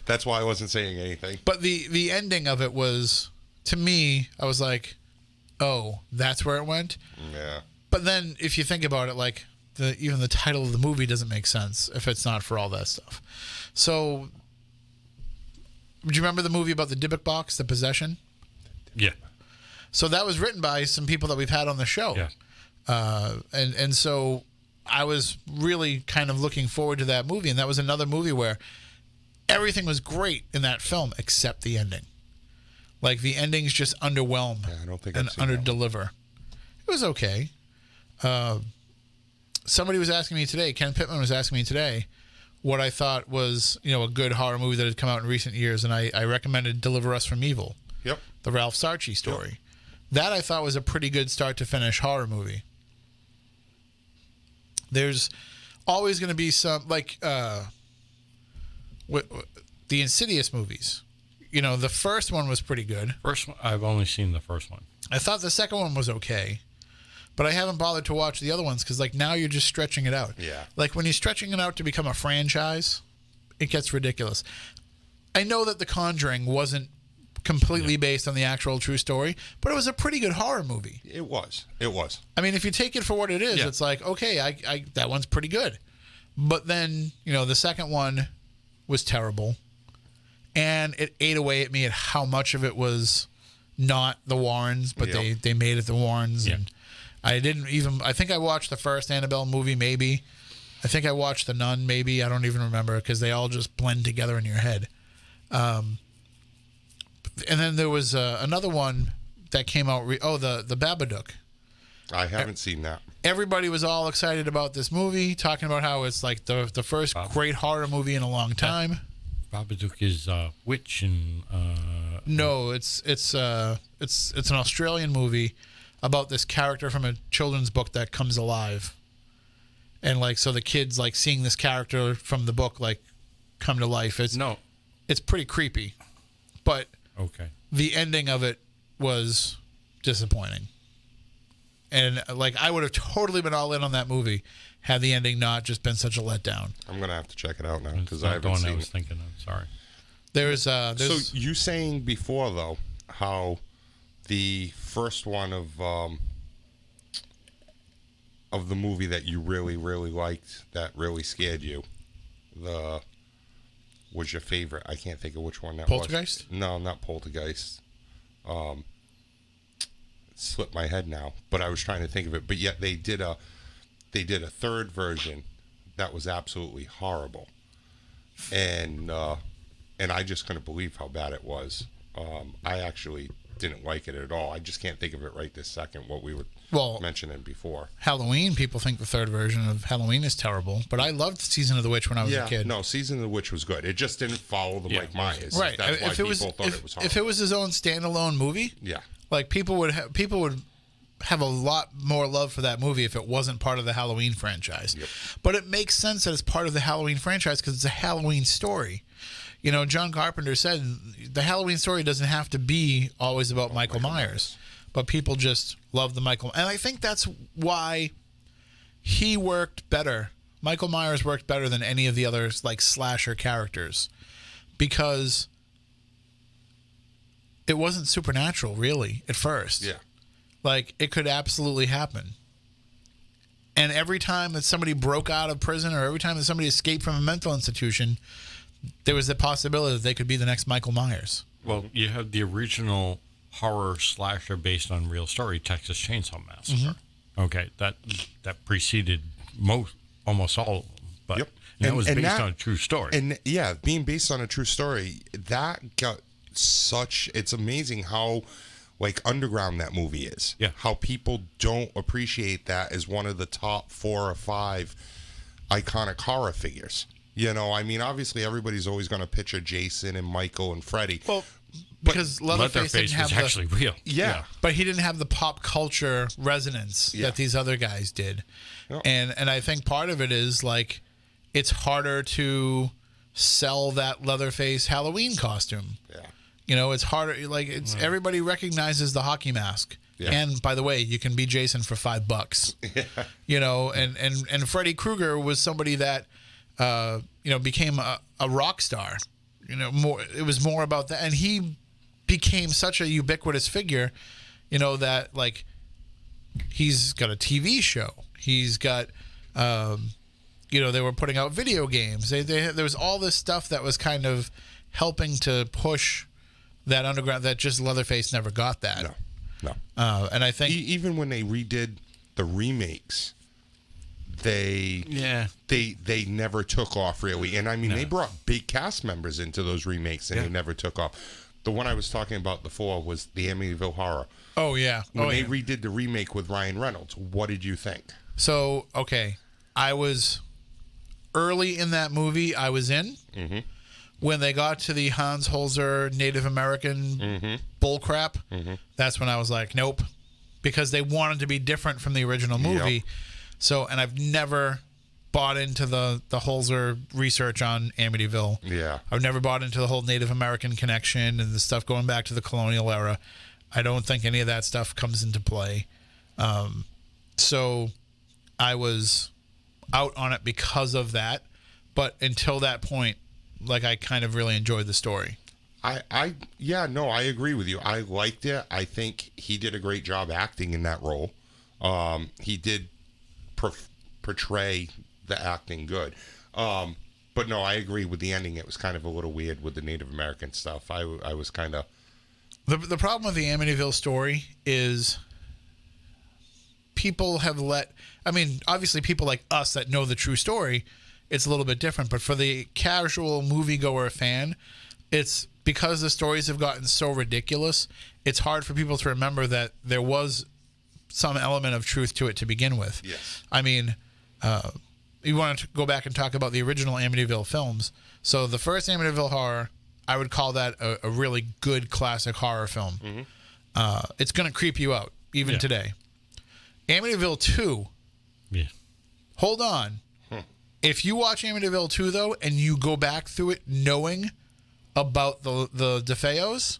That's why I wasn't saying anything. But the ending of it was, to me, I was like, oh, that's where it went? Yeah. But then if you think about it, like even the title of the movie doesn't make sense if it's not for all that stuff. So... Do you remember the movie about the Dybbuk box, The Possession? Yeah. So that was written by some people that we've had on the show. Yeah. And so I was really kind of looking forward to that movie. And that was another movie where everything was great in that film except the ending. Like, the endings just underwhelm I don't think and underdeliver. It was okay. Somebody was asking me today, Ken Pittman was asking me today, what I thought was, a good horror movie that had come out in recent years, and I recommended Deliver Us from Evil. Yep. the Ralph Sarchie story. That I thought was a pretty good start to finish horror movie. There's always going to be some, like, the Insidious movies. You know, the first one was pretty good. First one, I've only seen the first one. I thought the second one was okay, but I haven't bothered to watch the other ones because, like, now you're just stretching it out. Yeah. Like, when you're stretching it out to become a franchise, it gets ridiculous. I know that The Conjuring wasn't completely based on the actual true story, but it was a pretty good horror movie. It was. I mean, if you take it for what it is, it's like, okay, I that one's pretty good. But then, you know, the second one was terrible. And it ate away at me at how much of it was not the Warrens, but they made it the Warrens. And I think I watched the first Annabelle movie, maybe. I think I watched The Nun, maybe. I don't even remember because they all just blend together in your head. And then there was another one that came out. The Babadook. I haven't seen that. Everybody was all excited about this movie, talking about how it's like the first great horror movie in a long time. Babadook is witch and no, it's an Australian movie about this character from a children's book that comes alive, and like so the kids like seeing this character from the book like come to life. It's pretty creepy, but the ending of it was disappointing. And like I would have totally been all in on that movie had the ending not just been such a letdown. I'm gonna have to check it out now because I I haven't seen I was it. thinking of. Sorry. There's So you saying before though how the first one of the movie that you really really liked that really scared you, was your favorite? I can't think of which one that Poltergeist? was. No, not Poltergeist. It slipped my head now, but I was trying to think of it. But yet they did a third version that was absolutely horrible, and I just couldn't believe how bad it was. I actually didn't like it at all. I just can't think of it right this second. What we were mentioning before. Halloween, people think the third version of Halloween is terrible, but I loved Season of the Witch when I was a kid. No, Season of the Witch was good. It just didn't follow the Mike Myers. Right. That's why people thought it was horrible. If it was his own standalone movie, like people would have a lot more love for that movie if it wasn't part of the Halloween franchise. Yep. But it makes sense that it's part of the Halloween franchise because it's a Halloween story. You know, John Carpenter said the Halloween story doesn't have to be always about Michael Myers, but people just love the Michael. And I think that's why he worked better. Michael Myers worked better than any of the other like slasher characters because it wasn't supernatural really at first. Yeah. Like it could absolutely happen. And every time that somebody broke out of prison or every time that somebody escaped from a mental institution, there was the possibility that they could be the next Michael Myers. Well, you have the original horror slasher based on real story, Texas Chainsaw Massacre. Mm-hmm. Okay, that preceded almost all of them. But and that was based on a true story. And being based on a true story, that got it's amazing how like underground that movie is. Yeah. How people don't appreciate that as one of the top 4 or 5 iconic horror figures. You know, I mean, obviously everybody's always going to picture Jason and Michael and Freddy. Well, because Leatherface didn't have actually real. Yeah. But he didn't have the pop culture resonance that these other guys did. Yep. And I think part of it is like it's harder to sell that Leatherface Halloween costume. Yeah. You know, it's harder. Like it's everybody recognizes the hockey mask. Yeah. And by the way, you can be Jason for $5. Yeah. You know, and Freddy Krueger was somebody that became a rock star. You know, it was more about that, and he became such a ubiquitous figure. You know that like he's got a TV show. He's got, they were putting out video games. There was all this stuff that was kind of helping to push that underground. That just Leatherface never got that. No. And I think even when they redid the remakes, they never took off really. And I mean, they brought big cast members into those remakes, and they never took off. The one I was talking about before was the Amityville Horror. Oh yeah. When they redid the remake with Ryan Reynolds, what did you think? So okay, I was early in that movie. I was in, when they got to the Hans Holzer Native American bullcrap, that's when I was like, nope, because they wanted to be different from the original movie. Yep. So, and I've never bought into the Holzer research on Amityville. Yeah. I've never bought into the whole Native American connection and the stuff going back to the colonial era. I don't think any of that stuff comes into play. So I was out on it because of that. But until that point, like, I kind of really enjoyed the story. I agree with you. I liked it. I think he did a great job acting in that role. He did portray the acting good. But no, I agree with the ending. It was kind of a little weird with the Native American stuff. I was kind of... The problem with the Amityville story is people have obviously people like us that know the true story, it's a little bit different. But for the casual moviegoer fan, it's because the stories have gotten so ridiculous, it's hard for people to remember that there was some element of truth to it to begin with. Yes. I mean, you want to go back and talk about the original Amityville films. So the first Amityville Horror, I would call that a really good classic horror film. It's going to creep you out, even today. Amityville 2, hold on. If you watch Amityville 2, though, and you go back through it knowing about the DeFeos,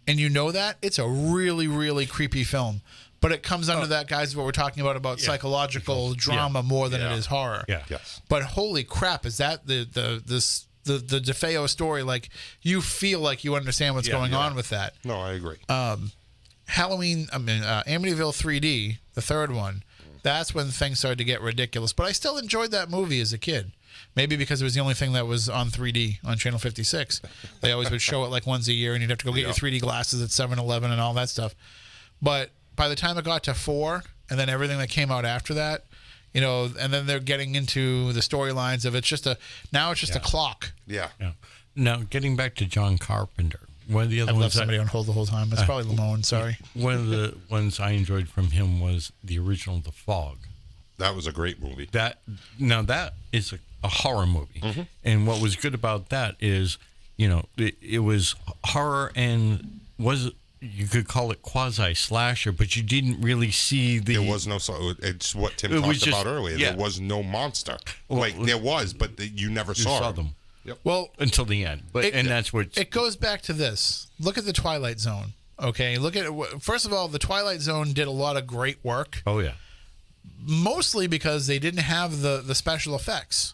and you know that, it's a really, really creepy film. But it comes under that, guys, what we're talking about psychological drama more than it is horror. Yeah. Yes. But holy crap, is that the DeFeo story? Like, you feel like you understand what's going on with that. No, I agree. Amityville 3D, the third one, that's when things started to get ridiculous. But I still enjoyed that movie as a kid. Maybe because it was the only thing that was on 3D on Channel 56. They always would show it like once a year, and you'd have to go get your 3D glasses at 7-Eleven and all that stuff. But by the time it got to 4, and then everything that came out after that, and then they're getting into the storylines of it's just a clock. Yeah. Now, getting back to John Carpenter, one of the other I've ones left somebody on hold the whole time. It's probably Lamone. Sorry. One of the ones I enjoyed from him was the original The Fog. That was a great movie. That is a horror movie, and what was good about that is, it was horror and you could call it quasi slasher, but you didn't really see the. There was no. It's what Tim talked about earlier. Yeah. There was no monster. Well, there was, but you never saw them. Yep. Well, until the end, that's what it goes back to. This look at the Twilight Zone. Okay, look at it. First of all, the Twilight Zone did a lot of great work. Oh yeah, mostly because they didn't have the special effects.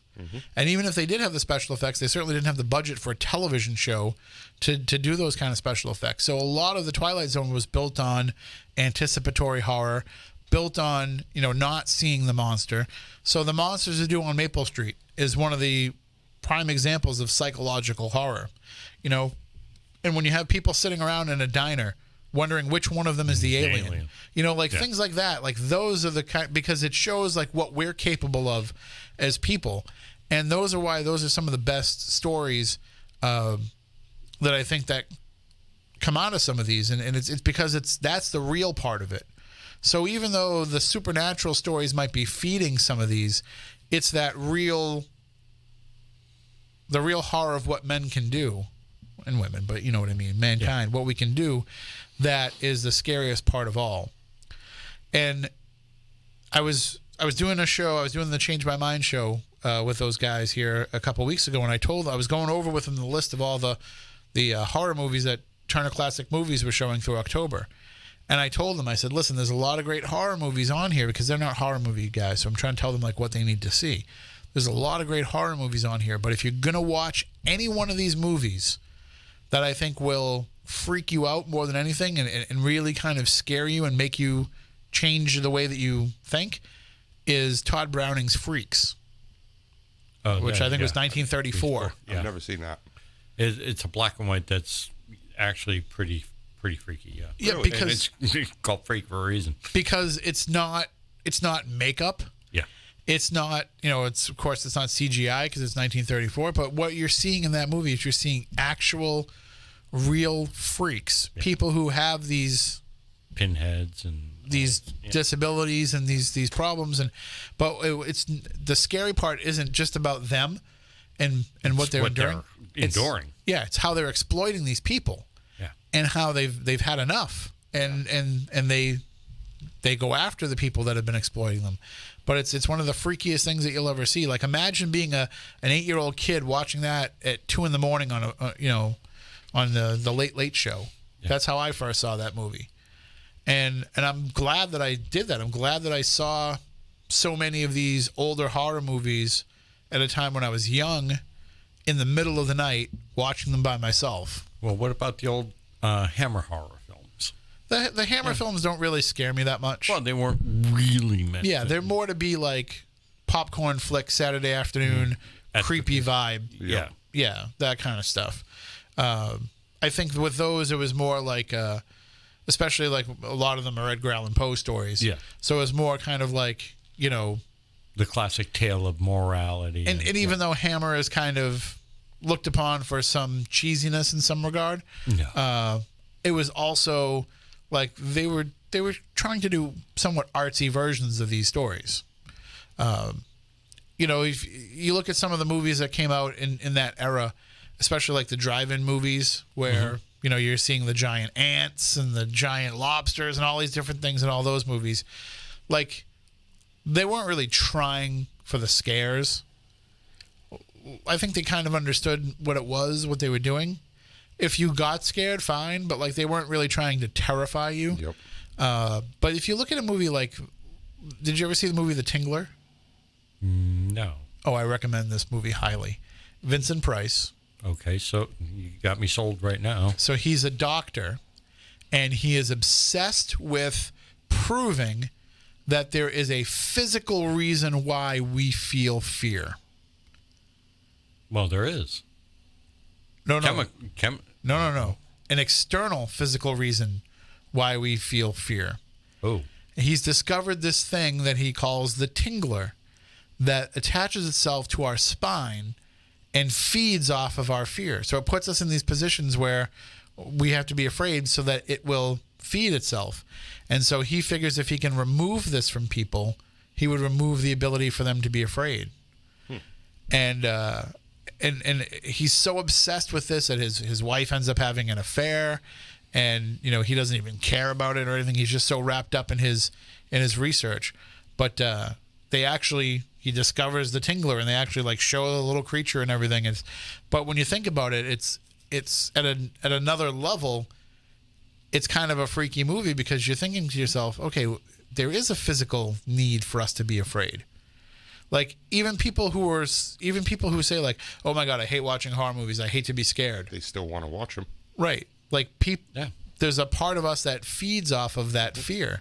And even if they did have the special effects, they certainly didn't have the budget for a television show to do those kind of special effects. So a lot of the Twilight Zone was built on anticipatory horror, built on, not seeing the monster. So the Monsters Who Do on Maple Street is one of the prime examples of psychological horror. And when you have people sitting around in a diner wondering which one of them is the alien. Things like that. Like, those are the kind, because it shows like what we're capable of as people. And those are some of the best stories that I think that come out of some of these. And it's because that's the real part of it. So even though the supernatural stories might be feeding some of these, it's the real horror of what men can do, and women, but you know what I mean, mankind, what we can do, that is the scariest part of all. And I was doing a show, I was doing the Change My Mind show with those guys here a couple weeks ago, and I was going over with them the list of all the horror movies that Turner Classic Movies were showing through October. And I told them, I said, listen, there's a lot of great horror movies on here, because they're not horror movie guys, so I'm trying to tell them like what they need to see. There's a lot of great horror movies on here, but if you're going to watch any one of these movies that I think will freak you out more than anything and really kind of scare you and make you change the way that you think, is Todd Browning's Freaks, which I think was 1934. Yeah. I've never seen that. It's a black and white that's actually pretty freaky. Yeah. Yeah, really? because it's called Freak for a reason. Because it's not makeup. Yeah. It's not, of course it's not CGI because it's 1934, but what you're seeing in that movie is you're seeing actual real freaks, people who have these pinheads and these disabilities and these problems, but it's the scary part isn't just about them and what they're enduring. It's how they're exploiting these people. Yeah. And how they've had enough, and they go after the people that have been exploiting them. But it's one of the freakiest things that you'll ever see. Like, imagine being an 8-year-old kid watching that at 2 a.m. on the Late Show. Yeah. That's how I first saw that movie, and I'm glad that I did that. I'm glad that I saw so many of these older horror movies at a time when I was young, in the middle of the night, watching them by myself. Well, what about the old Hammer horror films? The Hammer films don't really scare me that much. Well, they weren't really meant. Yeah, they're more to be like popcorn flick, Saturday afternoon, creepy vibe. Yeah, that kind of stuff. I think with those, it was more like, especially like a lot of them are Edgar Allan Poe stories. Yeah. So it was more kind of like, the classic tale of morality. And even though Hammer is kind of looked upon for some cheesiness in some regard, it was also like they were trying to do somewhat artsy versions of these stories. If you look at some of the movies that came out in that era, especially like the drive-in movies where, you're seeing the giant ants and the giant lobsters and all these different things in all those movies, like, they weren't really trying for the scares. I think they kind of understood what what they were doing. If you got scared, fine, but like they weren't really trying to terrify you. Yep. But if you look at a movie like, did you ever see the movie The Tingler? No. Oh, I recommend this movie highly. Vincent Price. Okay, so you got me sold right now. So he's a doctor, and he is obsessed with proving that there is a physical reason why we feel fear. Well, there is. No. An external physical reason why we feel fear. Oh. He's discovered this thing that he calls the tingler that attaches itself to our spine and feeds off of our fear. So it puts us in these positions where we have to be afraid so that it will feed itself. And so he figures if he can remove this from people, he would remove the ability for them to be afraid. And he's so obsessed with this that his wife ends up having an affair, and he doesn't even care about it or anything. He's just so wrapped up in his research. But he discovers the tingler, and they actually like show the little creature and everything. But when you think about it, it's at another level. It's kind of a freaky movie because you're thinking to yourself, okay, there is a physical need for us to be afraid. Like even people who say like, oh my God, I hate watching horror movies. I hate to be scared. They still want to watch them. Right. Like there's a part of us that feeds off of that fear.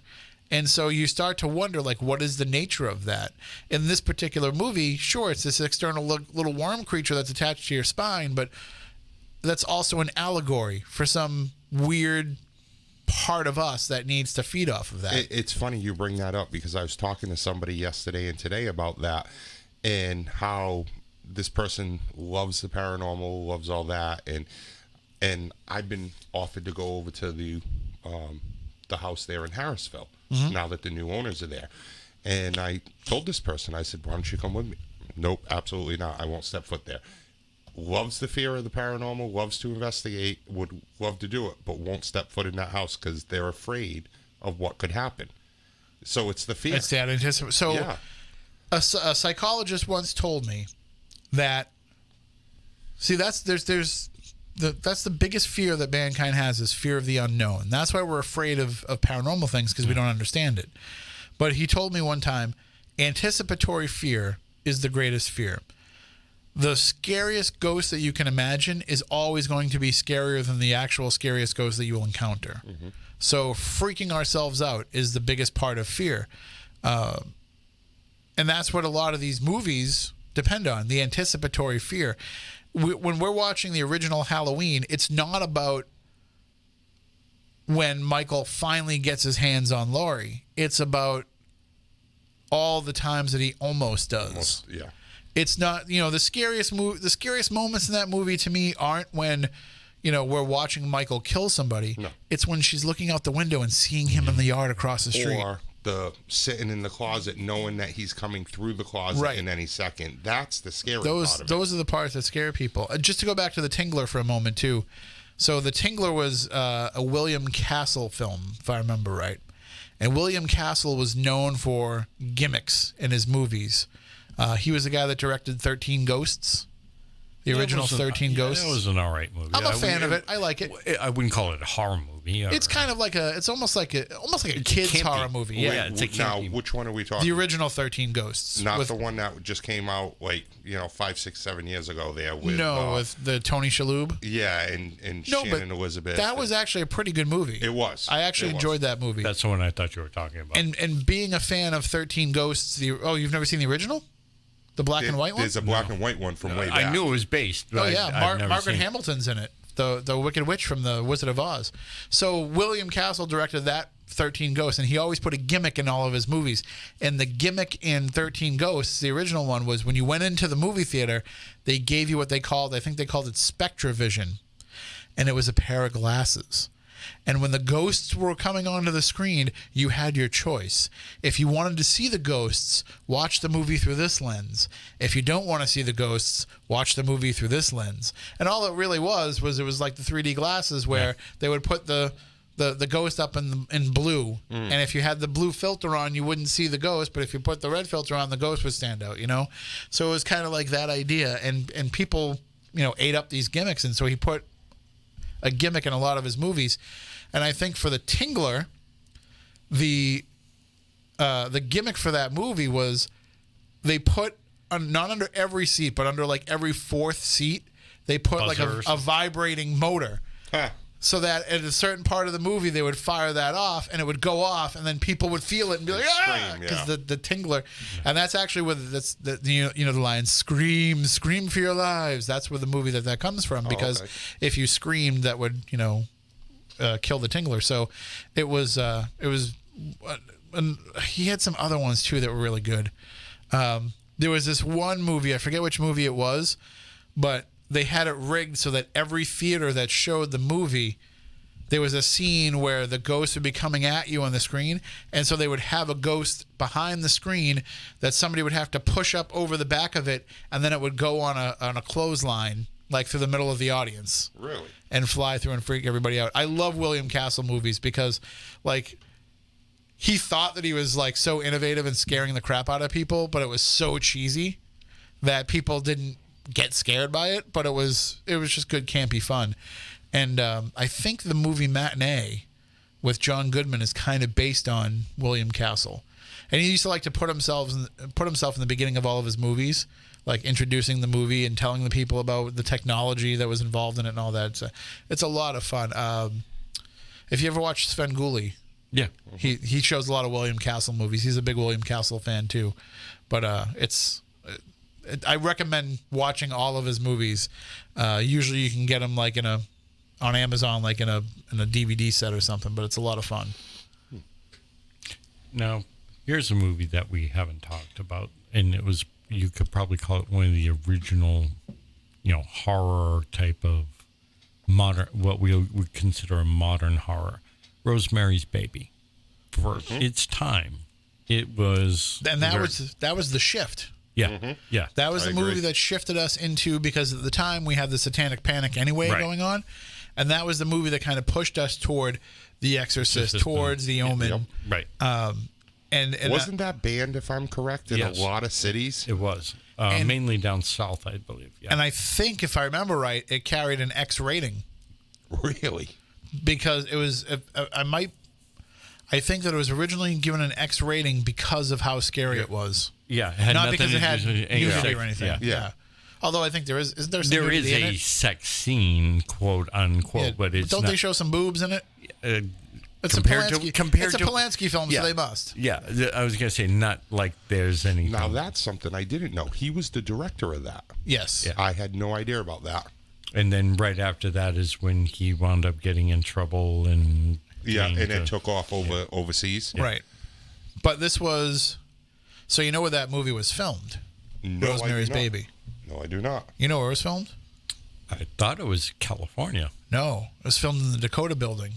And so you start to wonder, like, what is the nature of that? In this particular movie, sure, it's this external little worm creature that's attached to your spine, but that's also an allegory for some weird part of us that needs to feed off of that. It's funny you bring that up because I was talking to somebody yesterday and today about that and how this person loves the paranormal, loves all that, and I've been offered to go over to the house there in Harrisville now that the new owners are there. And I told this person, I said, why don't you come with me? Nope, absolutely not. I won't step foot there. Loves the fear of the paranormal, loves to investigate, would love to do it, but won't step foot in that house because they're afraid of what could happen. So it's the fear. It's that anticipation. So yeah. A psychologist once told me that, see, that's the biggest fear that mankind has is fear of the unknown. That's why we're afraid of paranormal things, because we don't understand it. But he told me one time, anticipatory fear is the greatest fear. The scariest ghost that you can imagine is always going to be scarier than the actual scariest ghost that you will encounter. Mm-hmm. So freaking ourselves out is the biggest part of fear. And that's what a lot of these movies depend on, the anticipatory fear. When we're watching the original Halloween, it's not about when Michael finally gets his hands on Laurie. It's about all the times that he almost does. Yeah. It's not, the scariest moments in that movie to me aren't when, we're watching Michael kill somebody. No. It's when she's looking out the window and seeing him in the yard across the street. Or the sitting in the closet knowing that he's coming through the closet Right. in any second. That's the scary Those part of it. those are the parts that scare people. Just to go back to The Tingler for a moment too. So The Tingler was a William Castle film, if I remember right. And William Castle was known for gimmicks in his movies. He was the guy that directed 13 Ghosts, the original 13 Ghosts. That was an all right movie. I'm a fan of it. I like it. I wouldn't call it a horror movie. It's kind of like it's almost like a kids campy. horror movie. Yeah, Yeah, it's a Now, campy. which one are we talking? the original 13 Ghosts. Not with, the one that just came out 5, 6, 7 years ago. There with with the Tony Shalhoub. yeah, and No, Shannon but Elizabeth. that was actually a pretty good movie. It was. I actually It was. enjoyed that movie. That's the one I thought you were talking about. And being a fan of 13 Ghosts, you've never seen the original? The black and white one? There's a black and white one from way back. I knew it was based. But Oh, yeah. I've never Margaret seen it. Hamilton's in it, the Wicked Witch from The Wizard of Oz. So William Castle directed that 13 Ghosts, and he always put a gimmick in all of his movies. And the gimmick in 13 Ghosts, the original one, was when you went into the movie theater, they gave you what they called it SpectraVision. And it was a pair of glasses. And when the ghosts were coming onto the screen, you had your choice. If you wanted to see the ghosts, watch the movie through this lens. If you don't want to see the ghosts, watch the movie through this lens. And all it really was it was like the 3D glasses where they would put the ghost up in blue. And if you had the blue filter on, you wouldn't see the ghost. But if you put the red filter on, the ghost would stand out, So it was kind of like that idea. And people, ate up these gimmicks. And so he put a gimmick in a lot of his movies. And I think for The Tingler, the gimmick for that movie was they put not under every seat, but under like every fourth seat, they put like a vibrating motor. Huh. So that at a certain part of the movie, they would fire that off, and it would go off, and then people would feel it and be like, "Ah!" Because the Tingler, and that's actually where the line "Scream, scream for your lives." That's where the movie that comes from. Because if you screamed, that would kill the Tingler. So it was and he had some other ones too that were really good. There was this one movie, I forget which movie it was, but they had it rigged so that every theater that showed the movie, there was a scene where the ghost would be coming at you on the screen, and so they would have a ghost behind the screen that somebody would have to push up over the back of it, and then it would go on a clothesline, like through the middle of the audience. Really? And fly through and freak everybody out. I love William Castle movies because, he thought that he was, so innovative and scaring the crap out of people, but it was so cheesy that people didn't get scared by it, but it was just good campy fun. And I think the movie Matinee with John Goodman is kind of based on William Castle, and he used to like to put himself in the beginning of all of his movies, like introducing the movie and telling the people about the technology that was involved in it and all that. It's a lot of fun. If you ever watch Sven Gulli, Yeah. he shows a lot of William Castle movies. He's a big William Castle fan too, but I recommend watching all of his movies. Usually you can get them on Amazon, in a DVD set or something, but it's a lot of fun. Now, here's a movie that we haven't talked about, and you could probably call it one of the original, horror type of modern, what we would consider a modern horror. Rosemary's Baby. For its time, it was... And that was The Shift. Yeah, yeah. That was the movie agree. that shifted us into, because at the time we had the Satanic Panic anyway Right. going on, and that was the movie that kind of pushed us toward The Exorcist, towards The Omen. Right. And Wasn't that banned, if I'm correct, in Yes. a lot of cities? It was. Mainly down south, I believe. Yeah. and I think, if I remember right, it carried an X rating. Really? Because it was, I think that it was originally given an X rating because of how scary it was. Yeah, it had Not nothing because to it had do with nudity sex. or anything. Yeah. Although I think isn't there some There nudity is in a it? sex scene, quote unquote, Yeah, but it's don't not. they show some boobs in it? It's compared a to Polanski. compared It's a to Polanski film, Yeah. so they must. Yeah, I was gonna say not like there's anything. Now, that's something I didn't know. He was the director of that. Yes. Yeah. I had no idea about that. And then right after that is when he wound up getting in trouble and Yeah, getting and it to- took off overseas. Right. But this was, so you know where that movie was filmed? No, Rosemary's I do not. Baby. No, I do not. You know where it was filmed? I thought it was California. No, it was filmed in the Dakota Building.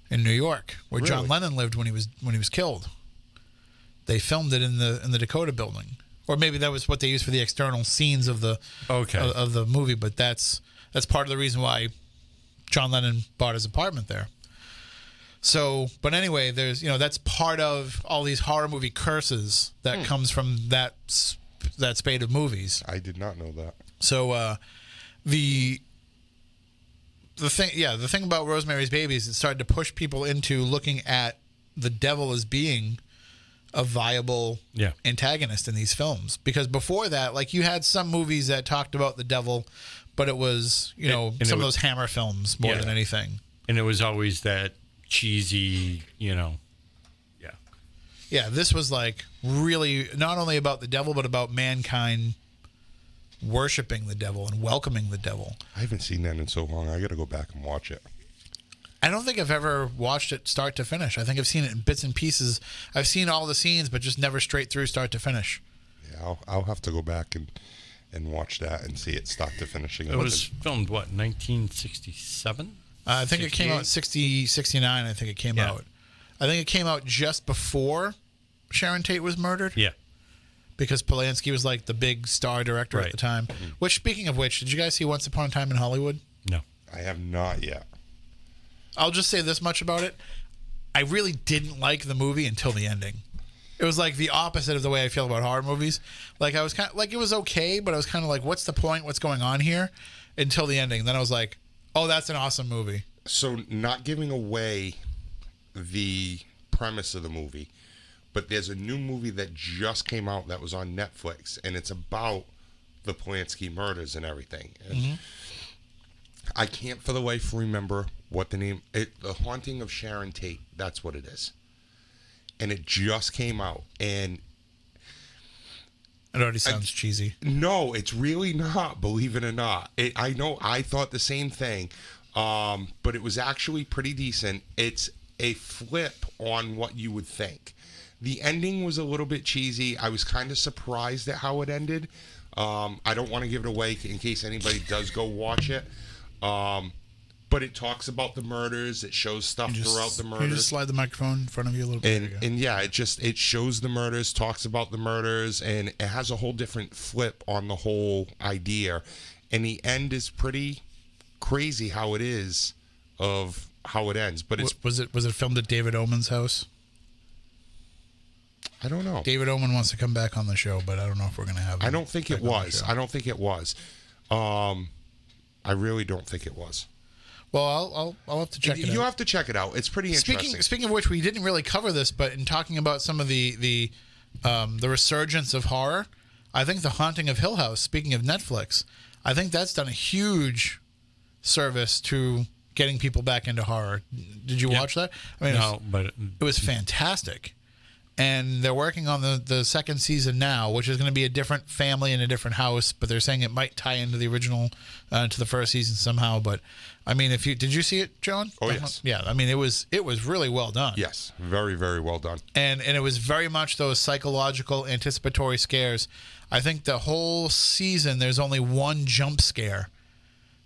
in New York, where John Really? Lennon lived when he was killed. They filmed it in the Dakota building, or maybe that was what they used for the external scenes of the of the movie. But that's part of the reason why John Lennon bought his apartment there. So, but anyway, there's that's part of all these horror movie curses that comes from that spate of movies. I did not know that. So the thing about Rosemary's Baby is it started to push people into looking at the devil as being a viable antagonist in these films. Because before that, like, you had some movies that talked about the devil, but it was some of those Hammer films more than anything. And it was always that cheesy, Yeah, this was like really not only about the devil, but about mankind worshiping the devil and welcoming the devil. I haven't seen that in so long. I got to go back and watch it. I don't think I've ever watched it start to finish. I think I've seen it in bits and pieces. I've seen all the scenes, but just never straight through start to finish. Yeah, I'll have to go back and watch that and see it start to finishing. It was filmed, 1967? I think it came out in 69, I think it came out. I think it came out just before Sharon Tate was murdered. Yeah. Because Polanski was like the big star director at the time. Which, speaking of which, did you guys see Once Upon a Time in Hollywood? No. I have not yet. I'll just say this much about it. I really didn't like the movie until the ending. It was like the opposite of the way I feel about horror movies. Like, I was kind of like, it was okay, but I was kind of like, what's the point? What's going on here? Until the ending. Then I was like, oh, that's an awesome movie. So, not giving away the premise of the movie, but there's a new movie that just came out that was on Netflix, and it's about the Polanski murders and everything. And I can't for the life remember what the name. The Haunting of Sharon Tate. That's what it is. And it just came out, and it already sounds cheesy. No, it's really not. Believe it or not, I know I thought the same thing, but it was actually pretty decent. It's a flip on what you would think. The ending was a little bit cheesy. I was kind of surprised at how it ended. I don't want to give it away in case anybody does go watch it. But it talks about the murders. It shows stuff throughout the murders. Can you just slide the microphone in front of you a little bit? And yeah, it shows the murders, talks about the murders, and it has a whole different flip on the whole idea. And the end is pretty crazy how it is of how it ends. But it's was it filmed at David Omen's house? I don't know. David Omen wants to come back on the show, but I don't know if we're going to have him. I don't think it was. I don't think it was. I really don't think it was. Well, I'll have to check it out. You have to check it out. It's pretty interesting. Speaking of which, we didn't really cover this, but in talking about some of the resurgence of horror, I think The Haunting of Hill House, speaking of Netflix, I think that's done a huge service to getting people back into horror. Did you watch that? I mean, no, but it was fantastic. And they're working on the second season now, which is going to be a different family in a different house, but they're saying it might tie into the original, to the first season somehow. But I mean, did you see it, John? Oh, yes. Yeah. I mean, it was really well done. Yes, very, very well done. And it was very much those psychological anticipatory scares. I think the whole season, there's only one jump scare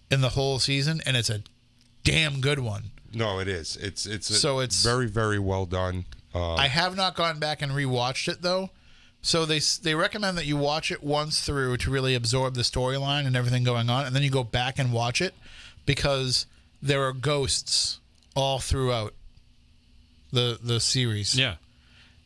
in the whole season, and it's a damn good one. No, it is. It's very, very well done. I have not gone back and rewatched it though, so they recommend that you watch it once through to really absorb the storyline and everything going on, and then you go back and watch it because there are ghosts all throughout the series. Yeah,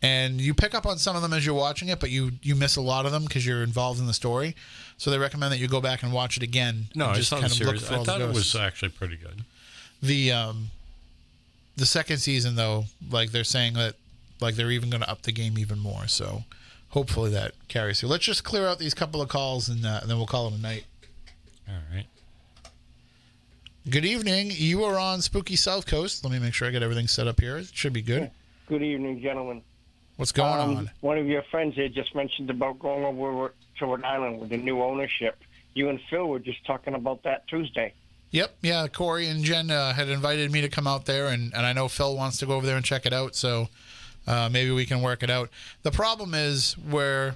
and you pick up on some of them as you're watching it, but you miss a lot of them because you're involved in the story. So they recommend that you go back and watch it again. No, and just I saw the series. Look for I all the thought it ghosts. was actually pretty good. The second season, though, like they're saying that, like they're even going to up the game even more. So hopefully that carries through. Let's just clear out these couple of calls and then we'll call it a night. All right. Good evening. You are on Spooky Southcoast. Let me make sure I get everything set up here. It should be good. Good evening, gentlemen. What's going on? One of your friends here just mentioned about going over to Rhode Island with the new ownership. You and Phil were just talking about that Tuesday. Yep. Yeah. Corey and Jen had invited me to come out there, and I know Phil wants to go over there and check it out. So maybe we can work it out. The problem is where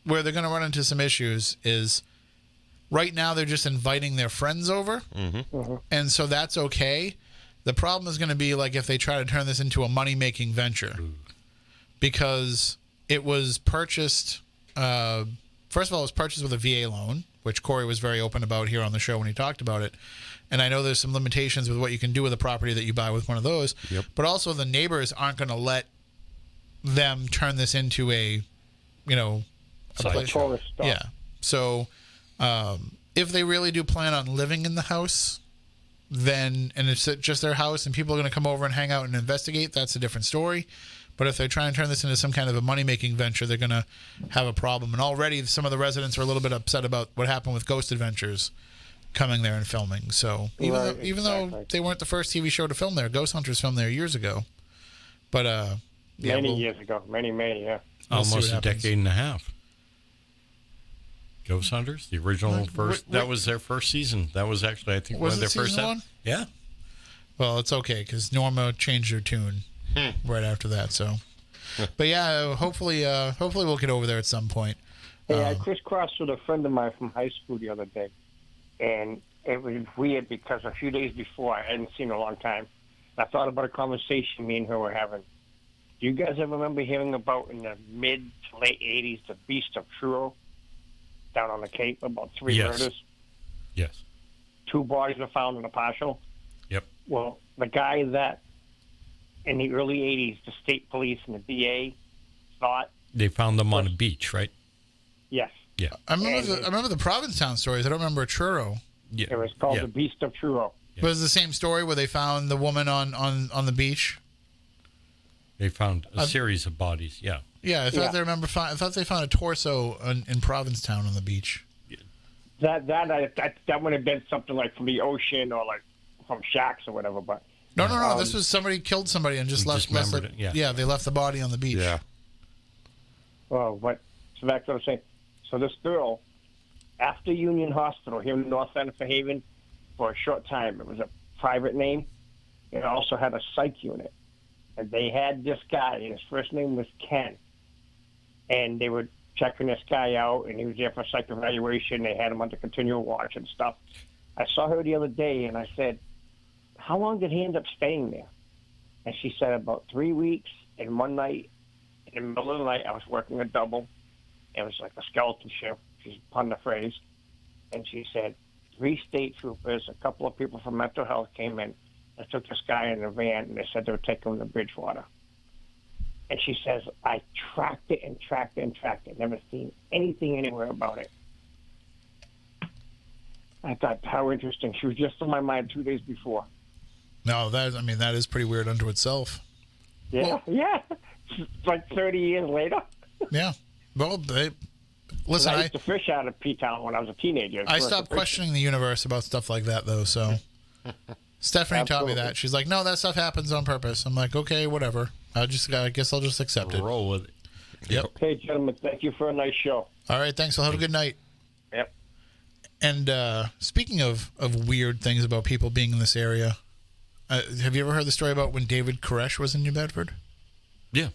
they're going to run into some issues is right now they're just inviting their friends over. Mm-hmm. And so that's okay. The problem is going to be like if they try to turn this into a money-making venture, because it was purchased. First of all, it was purchased with a VA loan, which Corey was very open about here on the show when he talked about it. And I know there's some limitations with what you can do with a property that you buy with one of those. Yep. But also the neighbors aren't going to let them turn this into a place. Tourist stop. Yeah. So if they really do plan on living in the house, then, and it's just their house and people are going to come over and hang out and investigate, that's a different story. But if they try and turn this into some kind of a money-making venture, they're going to have a problem. And already some of the residents are a little bit upset about what happened with Ghost Adventures coming there and filming. So even though they weren't the first TV show to film there, Ghost Hunters filmed there years ago. But many years ago, many, yeah. Almost a decade and a half. Ghost Hunters, the original that was their first season. That was actually, I think, was one of their season first. One? Yeah. Well, it's okay because Norma changed her tune right after that. So, but yeah, hopefully we'll get over there at some point. Hey, I crisscrossed with a friend of mine from high school the other day, and it was weird because a few days before I hadn't seen her in a long time. I thought about a conversation me and her were having. Do you guys ever remember hearing about in the mid to late 80s the Beast of Truro down on the Cape, about 3 murders? Yes. 2 bodies were found in a partial. Yep. Well, the guy that in the early 80s, the state police and the DA thought... They found them on a beach, right? Yes. Yeah. I remember the Provincetown stories. I don't remember Truro. Yeah. It was called the Beast of Truro. Yeah. Was it the same story where they found the woman on the beach? They found a series of bodies, yeah. Yeah, I thought I thought they found a torso in Provincetown on the beach. That would have been something like from the ocean or like from shacks or whatever. But no. This was somebody killed somebody and just left it. Yeah, they left the body on the beach. Yeah. Oh, but so that's what I'm saying. So this girl, after Union Hospital here in North End of Fairhaven, for a short time, it was a private name. It also had a psych unit. And they had this guy, and his first name was Ken. And they were checking this guy out, and he was there for psych evaluation. They had him under continual watch and stuff. I saw her the other day, and I said, how long did he end up staying there? And she said about 3 weeks. And one night, in the middle of the night, I was working a double. It was like a skeleton shift. She's pun the phrase. And she said, 3 state troopers, a couple of people from mental health came in. I took this guy in a van, and they said they would take him to Bridgewater. And she says, I tracked it and tracked it and tracked it. Never seen anything anywhere about it. I thought, how interesting. She was just on my mind 2 days before. No, that is pretty weird unto itself. Yeah, yeah. Like 30 years later. Yeah. Well, listen, I used to fish out of P-Town when I was a teenager. I stopped questioning the universe about stuff like that, though, so... Stephanie taught me that. She's like, no, that stuff happens on purpose. I'm like, okay, whatever. I guess I'll just accept it. Roll with it. Yep. Hey, gentlemen, thank you for a nice show. All right, thanks. I'll have a good night. Yep. And speaking of weird things about people being in this area, have you ever heard the story about when David Koresh was in New Bedford? Yeah.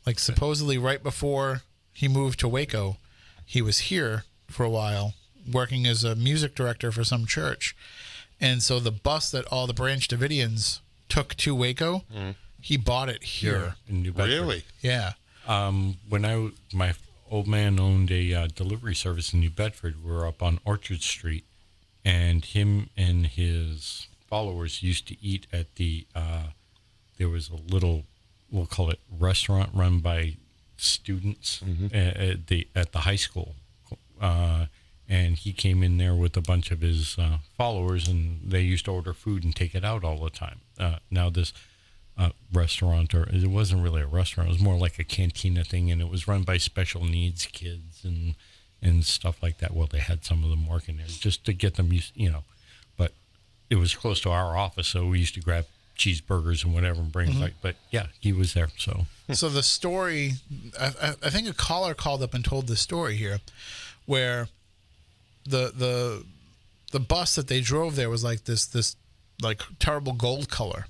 Like, supposedly right before he moved to Waco, he was here for a while working as a music director for some church. And so the bus that all the Branch Davidians took to Waco, he bought it here. In New Bedford. Really? Yeah. When my old man owned a delivery service in New Bedford, we were up on Orchard Street, and him and his followers used to eat at the, there was a little, we'll call it restaurant run by students at the high school. And he came in there with a bunch of his followers, and they used to order food and take it out all the time. Now this restaurant, or it wasn't really a restaurant, it was more like a cantina thing, and it was run by special needs kids and stuff like that. Well, they had some of them working there just to get them used, but it was close to our office, so we used to grab cheeseburgers and whatever and bring back. But yeah, he was there. So the story, I think a caller called up and told the story here, where the bus that they drove there was like this like terrible gold color.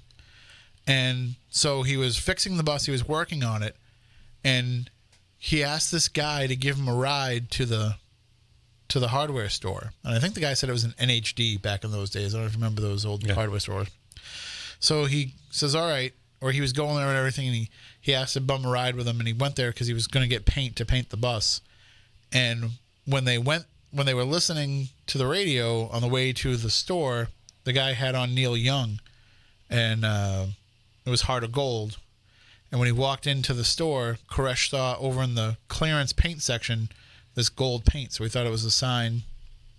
And so he was fixing the bus, he was working on it, and he asked this guy to give him a ride to the hardware store. And I think the guy said it was an NHD back in those days. I don't know if you remember those old hardware stores. So he says, all right, or he was going there and everything, and he asked to bum a ride with him, and he went there because he was going to get paint to paint the bus. And when they were listening to the radio on the way to the store, the guy had on Neil Young, and it was Heart of Gold. And when he walked into the store, Koresh saw over in the clearance paint section this gold paint. So he thought it was a sign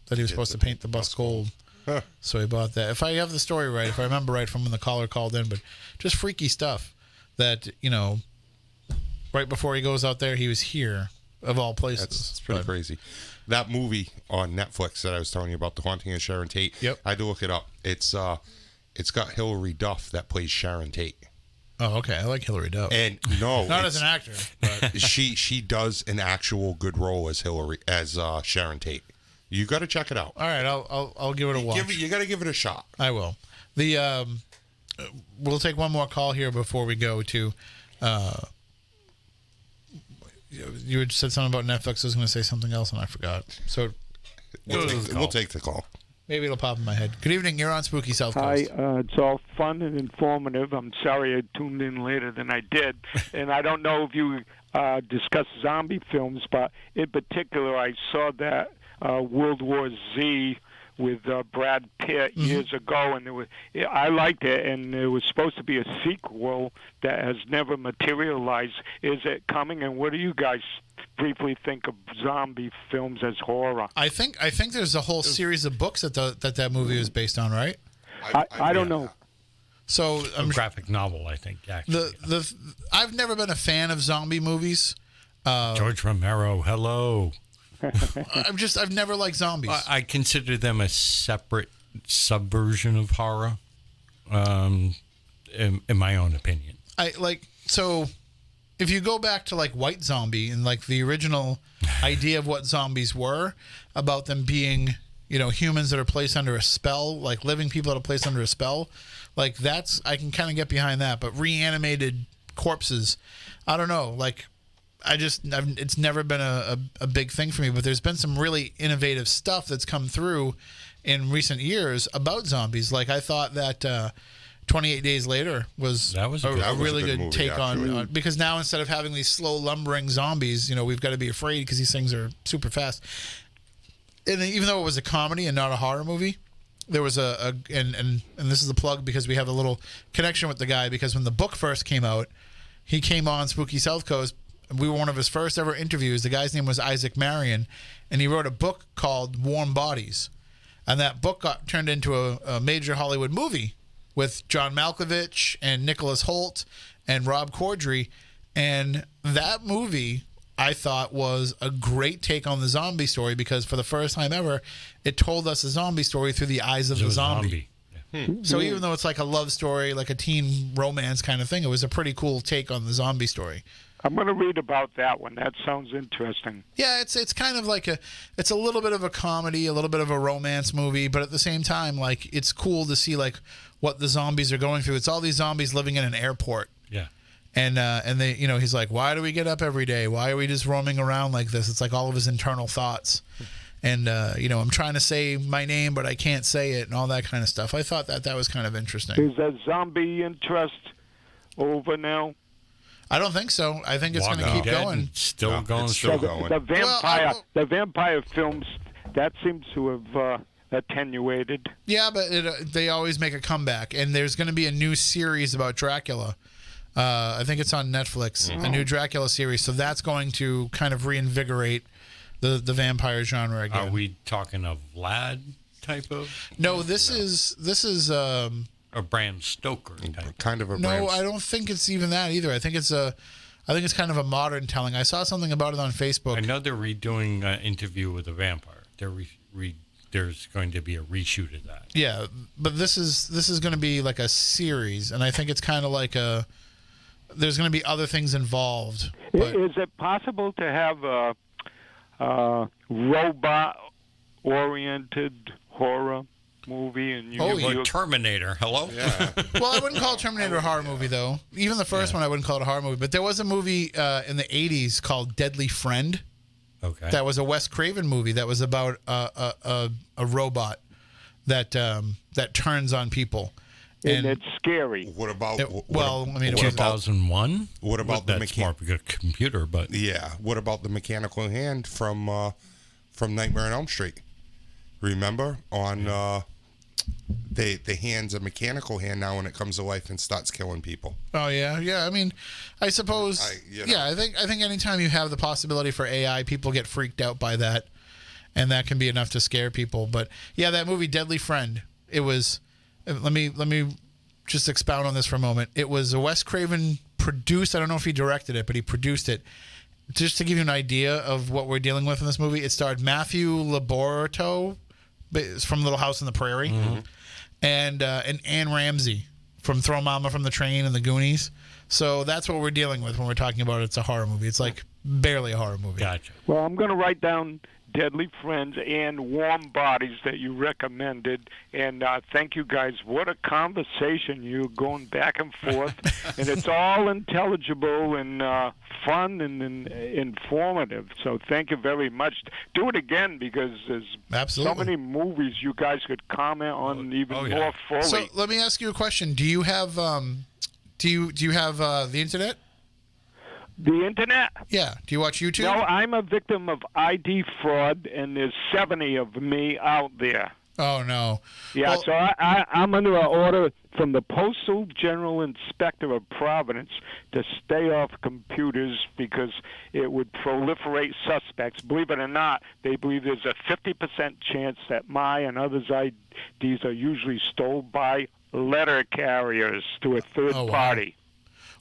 that he was supposed to paint the bus gold. Huh. So he bought that. If I have the story right, if I remember right from when the caller called in, but just freaky stuff that, right before he goes out there, he was here, of all places. That's pretty crazy. That movie on Netflix that I was telling you about, The Haunting of Sharon Tate. Yep. I had to look it up. It's got Hilary Duff that plays Sharon Tate. Oh, okay. I like Hilary Duff. And no, Not as an actor, but she does an actual good role as Sharon Tate. You got to check it out. all right, I'll give it a watch. You got to give it a shot. I will. We'll take one more call here before we go to. You had said something about Netflix. I was going to say something else, and I forgot. So We'll take the call. maybe it'll pop in my head. Good evening. You're on Spooky South Coast. Hi, it's all fun and informative. I'm sorry I tuned in later than I did. And I don't know if you discuss zombie films, but in particular, I saw that World War Z with Brad Pitt years ago, and I liked it, and it was supposed to be a sequel that has never materialized. Is it coming, and what do you guys briefly think of zombie films as horror? I think there's a whole series of books that movie was based on, right? I don't know. So A graphic novel, I think. Actually, I've never been a fan of zombie movies. George Romero. Hello. I've never liked zombies. I consider them a separate subversion of horror, in my own opinion. So if you go back to like White Zombie and like the original idea of what zombies were, about them being, humans that are placed under a spell, like living people that are placed under a spell, like I can kind of get behind that. But reanimated corpses, I don't know, like it's never been a big thing for me, but there's been some really innovative stuff that's come through in recent years about zombies. Like I thought that 28 Days Later was a really good movie, take on, because now instead of having these slow lumbering zombies, we've got to be afraid because these things are super fast. And even though it was a comedy and not a horror movie, there was and this is the plug because we have a little connection with the guy, because when the book first came out, he came on Spooky South Coast. We were one of his first ever interviews. The guy's name was Isaac Marion, and he wrote a book called Warm Bodies. And that book got turned into a major Hollywood movie with John Malkovich and Nicholas Hoult and Rob Corddry. And that movie, I thought, was a great take on the zombie story, because for the first time ever, it told us a zombie story through the eyes of the zombie. So even though it's like a love story, like a teen romance kind of thing, it was a pretty cool take on the zombie story. I'm going to read about that one. That sounds interesting. Yeah, it's kind of like it's a little bit of a comedy, a little bit of a romance movie, but at the same time, like, it's cool to see like what the zombies are going through. It's all these zombies living in an airport. Yeah. And they, he's like, why do we get up every day? Why are we just roaming around like this? It's like all of his internal thoughts. And, I'm trying to say my name, but I can't say it, and all that kind of stuff. I thought that was kind of interesting. Is that zombie interest over now? I don't think so. I think it's going to keep going. Still going. The vampire films, that seems to have attenuated. Yeah, but they always make a comeback. And there's going to be a new series about Dracula. I think it's on Netflix, a new Dracula series. So that's going to kind of reinvigorate the vampire genre again. Are we talking a Vlad type of? No, this is a Bram Stoker type. Kind of a No, I don't think it's even that either. I think it's kind of a modern telling. I saw something about it on Facebook. I know they're redoing an Interview with a Vampire. There's going to be a reshoot of that. Yeah, but this is going to be like a series, and I think it's kind of like there's going to be other things involved. But Is it possible to have a robot-oriented horror movie? And Terminator. Hello? Yeah. Well, I wouldn't call Terminator a horror movie, though. Even the first one, I wouldn't call it a horror movie. But there was a movie in the 80s called Deadly Friend. Okay. That was a Wes Craven movie that was about a robot that turns on people. and And- it's scary. What about It wasn't. 2001. what about the that's more of a computer? But Yeah. What about the mechanical hand from Nightmare on Elm Street? Remember on the hand's a mechanical hand now when it comes to life and starts killing people. Oh yeah. I mean, I suppose. I think anytime you have the possibility for AI, people get freaked out by that, and that can be enough to scare people. But yeah, that movie Deadly Friend. It was. Let me just expound on this for a moment. It was a Wes Craven produced. I don't know if he directed it, but he produced it. Just to give you an idea of what we're dealing with in this movie, it starred Matthew Laborto from Little House on the Prairie, and Anne Ramsey from Throw Mama from the Train and the Goonies. So that's what we're dealing with when we're talking about it's a horror movie. It's like barely a horror movie. gotcha. Well, I'm going to write down Deadly Friends and Warm Bodies that you recommended. And thank you guys. What a conversation. You're going back and forth. And it's all intelligible and fun and informative. So thank you very much. Do it again because there's Absolutely. so many movies you guys could comment on even more fully. So let me ask you a question. Do you have do you have the internet? The internet? Yeah. Do you watch YouTube? No, I'm a victim of ID fraud, and there's 70 of me out there. Oh no. Yeah, Well- so I'm under an order from the Postal General Inspector of Providence to stay off computers because it would proliferate suspects. Believe it or not, they believe there's a 50% chance that my and others' IDs are usually stolen by letter carriers to a third Oh, wow. party.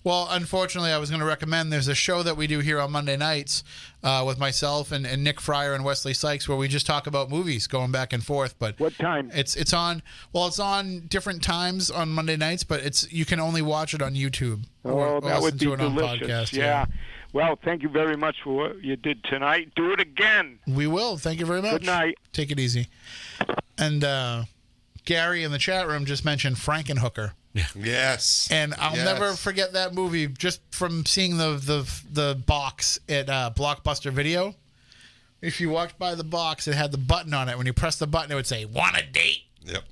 Well, unfortunately, I was going to recommend there's a show that we do here on Monday nights with myself and Nick Fryer and Wesley Sykes where we just talk about movies going back and forth. But What time? It's on. Well, it's on different times on Monday nights, but you can only watch it on YouTube. Oh, that would be listen to it on delicious. podcast. Yeah. Well, thank you very much for what you did tonight. Do it again. We will. Thank you very much. Good night. Take it easy. And Gary in the chat room just mentioned Frankenhooker. Yes. And I'll Yes. never forget that movie just from seeing the box at Blockbuster Video. If you walked by the box, it had the button on it. When you press the button, it would say, "Want a date?" Yep.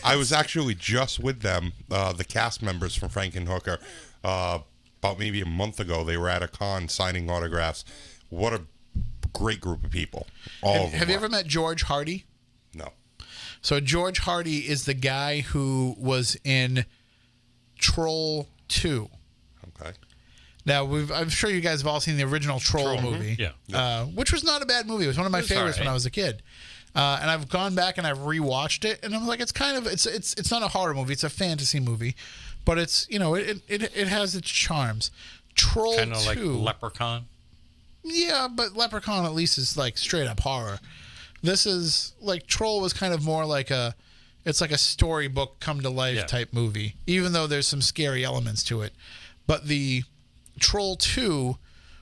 I was actually just with them, the cast members from Frankenhooker, about maybe a month ago. They were at a con signing autographs. What a great group of people. All of them Have you were. ever met George Hardy? No. So George Hardy is the guy who was in Troll 2. Okay. Now, I'm sure you guys have all seen the original Troll movie, Yeah. which was not a bad movie. It was one of my favorites when alright. I was a kid. And I've gone back and I've rewatched it, and I'm like, it's not a horror movie. It's a fantasy movie, but it's it has its charms. Troll Kind of 2, like Leprechaun. yeah, but Leprechaun at least is like straight up horror. This is like Troll was kind of more like it's like a storybook come to life type movie, even though there's some scary elements to it. But the Troll 2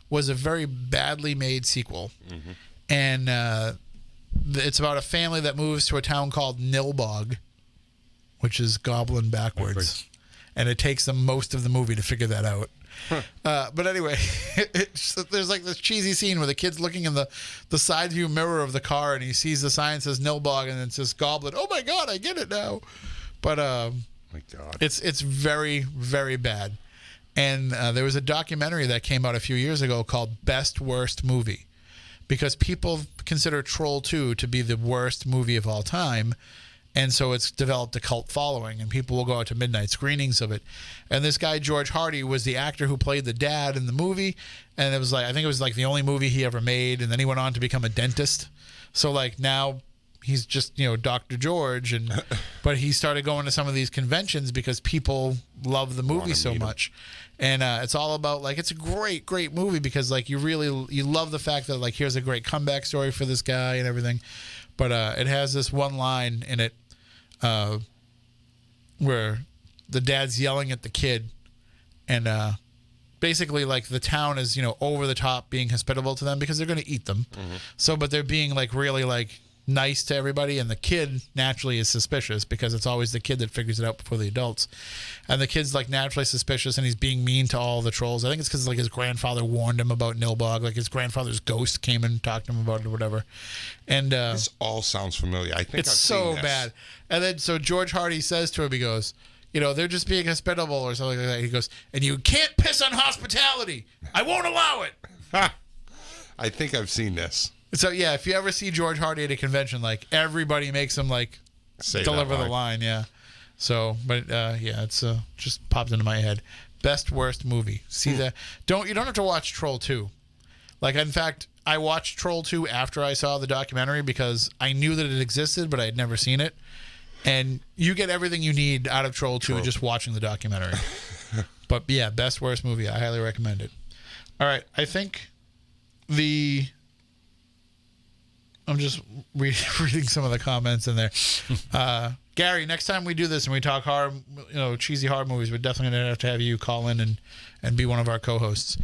was a very badly made sequel. And it's about a family that moves to a town called Nilbog, which is goblin backwards. And it takes them most of the movie to figure that out. But anyway, there's like this cheesy scene where the kid's looking in the side view mirror of the car and he sees the sign that says Nilbog and it says goblin. Oh my God, I get it now. But My God. it's very, very bad. And there was a documentary that came out a few years ago called Best Worst Movie because people consider Troll 2 to be the worst movie of all time. And so it's developed a cult following, and people will go out to midnight screenings of it. And this guy, George Hardy, was the actor who played the dad in the movie. And it was like, I think it was like the only movie he ever made. And then he went on to become a dentist. So like now he's just, Dr. George. But he started going to some of these conventions because people love the movie so much. And it's all about like, it's a great, great movie because like you love the fact that like, here's a great comeback story for this guy and everything. But it has this one line in it where the dad's yelling at the kid and basically like the town is, over the top being hospitable to them because they're going to eat them. So, but they're being like really like nice to everybody. And the kid naturally is suspicious because it's always the kid that figures it out before the adults. And the kid's like naturally suspicious and he's being mean to all the trolls. I think it's because like his grandfather warned him about Nilbog. Like his grandfather's ghost came and talked to him about it or whatever. And This all sounds familiar. I think it's I've so seen this. bad. And then so George Hardy says to him, he goes, they're just being hospitable or something like that. He goes, and you can't piss on hospitality. I won't allow it. I think I've seen this. So yeah, if you ever see George Hardy at a convention, like everybody makes him like deliver the line. Yeah. So, but yeah, it's just popped into my head. Best worst movie. See that? You don't have to watch Troll 2. Like, in fact, I watched Troll 2 after I saw the documentary because I knew that it existed, but I had never seen it. And you get everything you need out of Troll 2 just watching the documentary. But yeah, best worst movie. I highly recommend it. All right, I think I'm just reading some of the comments in there. Gary, next time we do this and we talk horror, cheesy horror movies, we're definitely going to have you call in and be one of our co-hosts.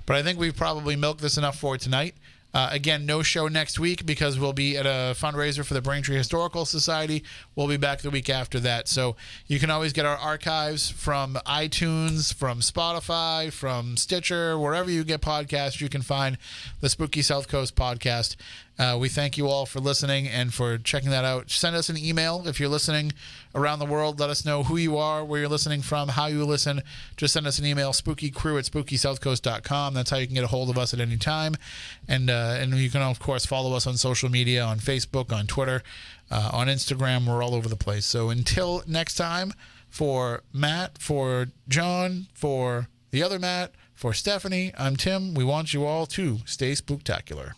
But I think we've probably milked this enough for tonight. Again, no show next week because we'll be at a fundraiser for the Braintree Historical Society. We'll be back the week after that. So you can always get our archives from iTunes, from Spotify, from Stitcher, wherever you get podcasts, you can find the Spooky South Coast podcast. We thank you all for listening and for checking that out. Send us an email if you're listening around the world. Let us know who you are, where you're listening from, how you listen. Just send us an email, spookycrew@spookysouthcoast.com. That's how you can get a hold of us at any time. And you can, of course, follow us on social media, on Facebook, on Twitter, on Instagram. We're all over the place. So until next time, for Matt, for John, for the other Matt, for Stephanie, I'm Tim. We want you all to stay spooktacular.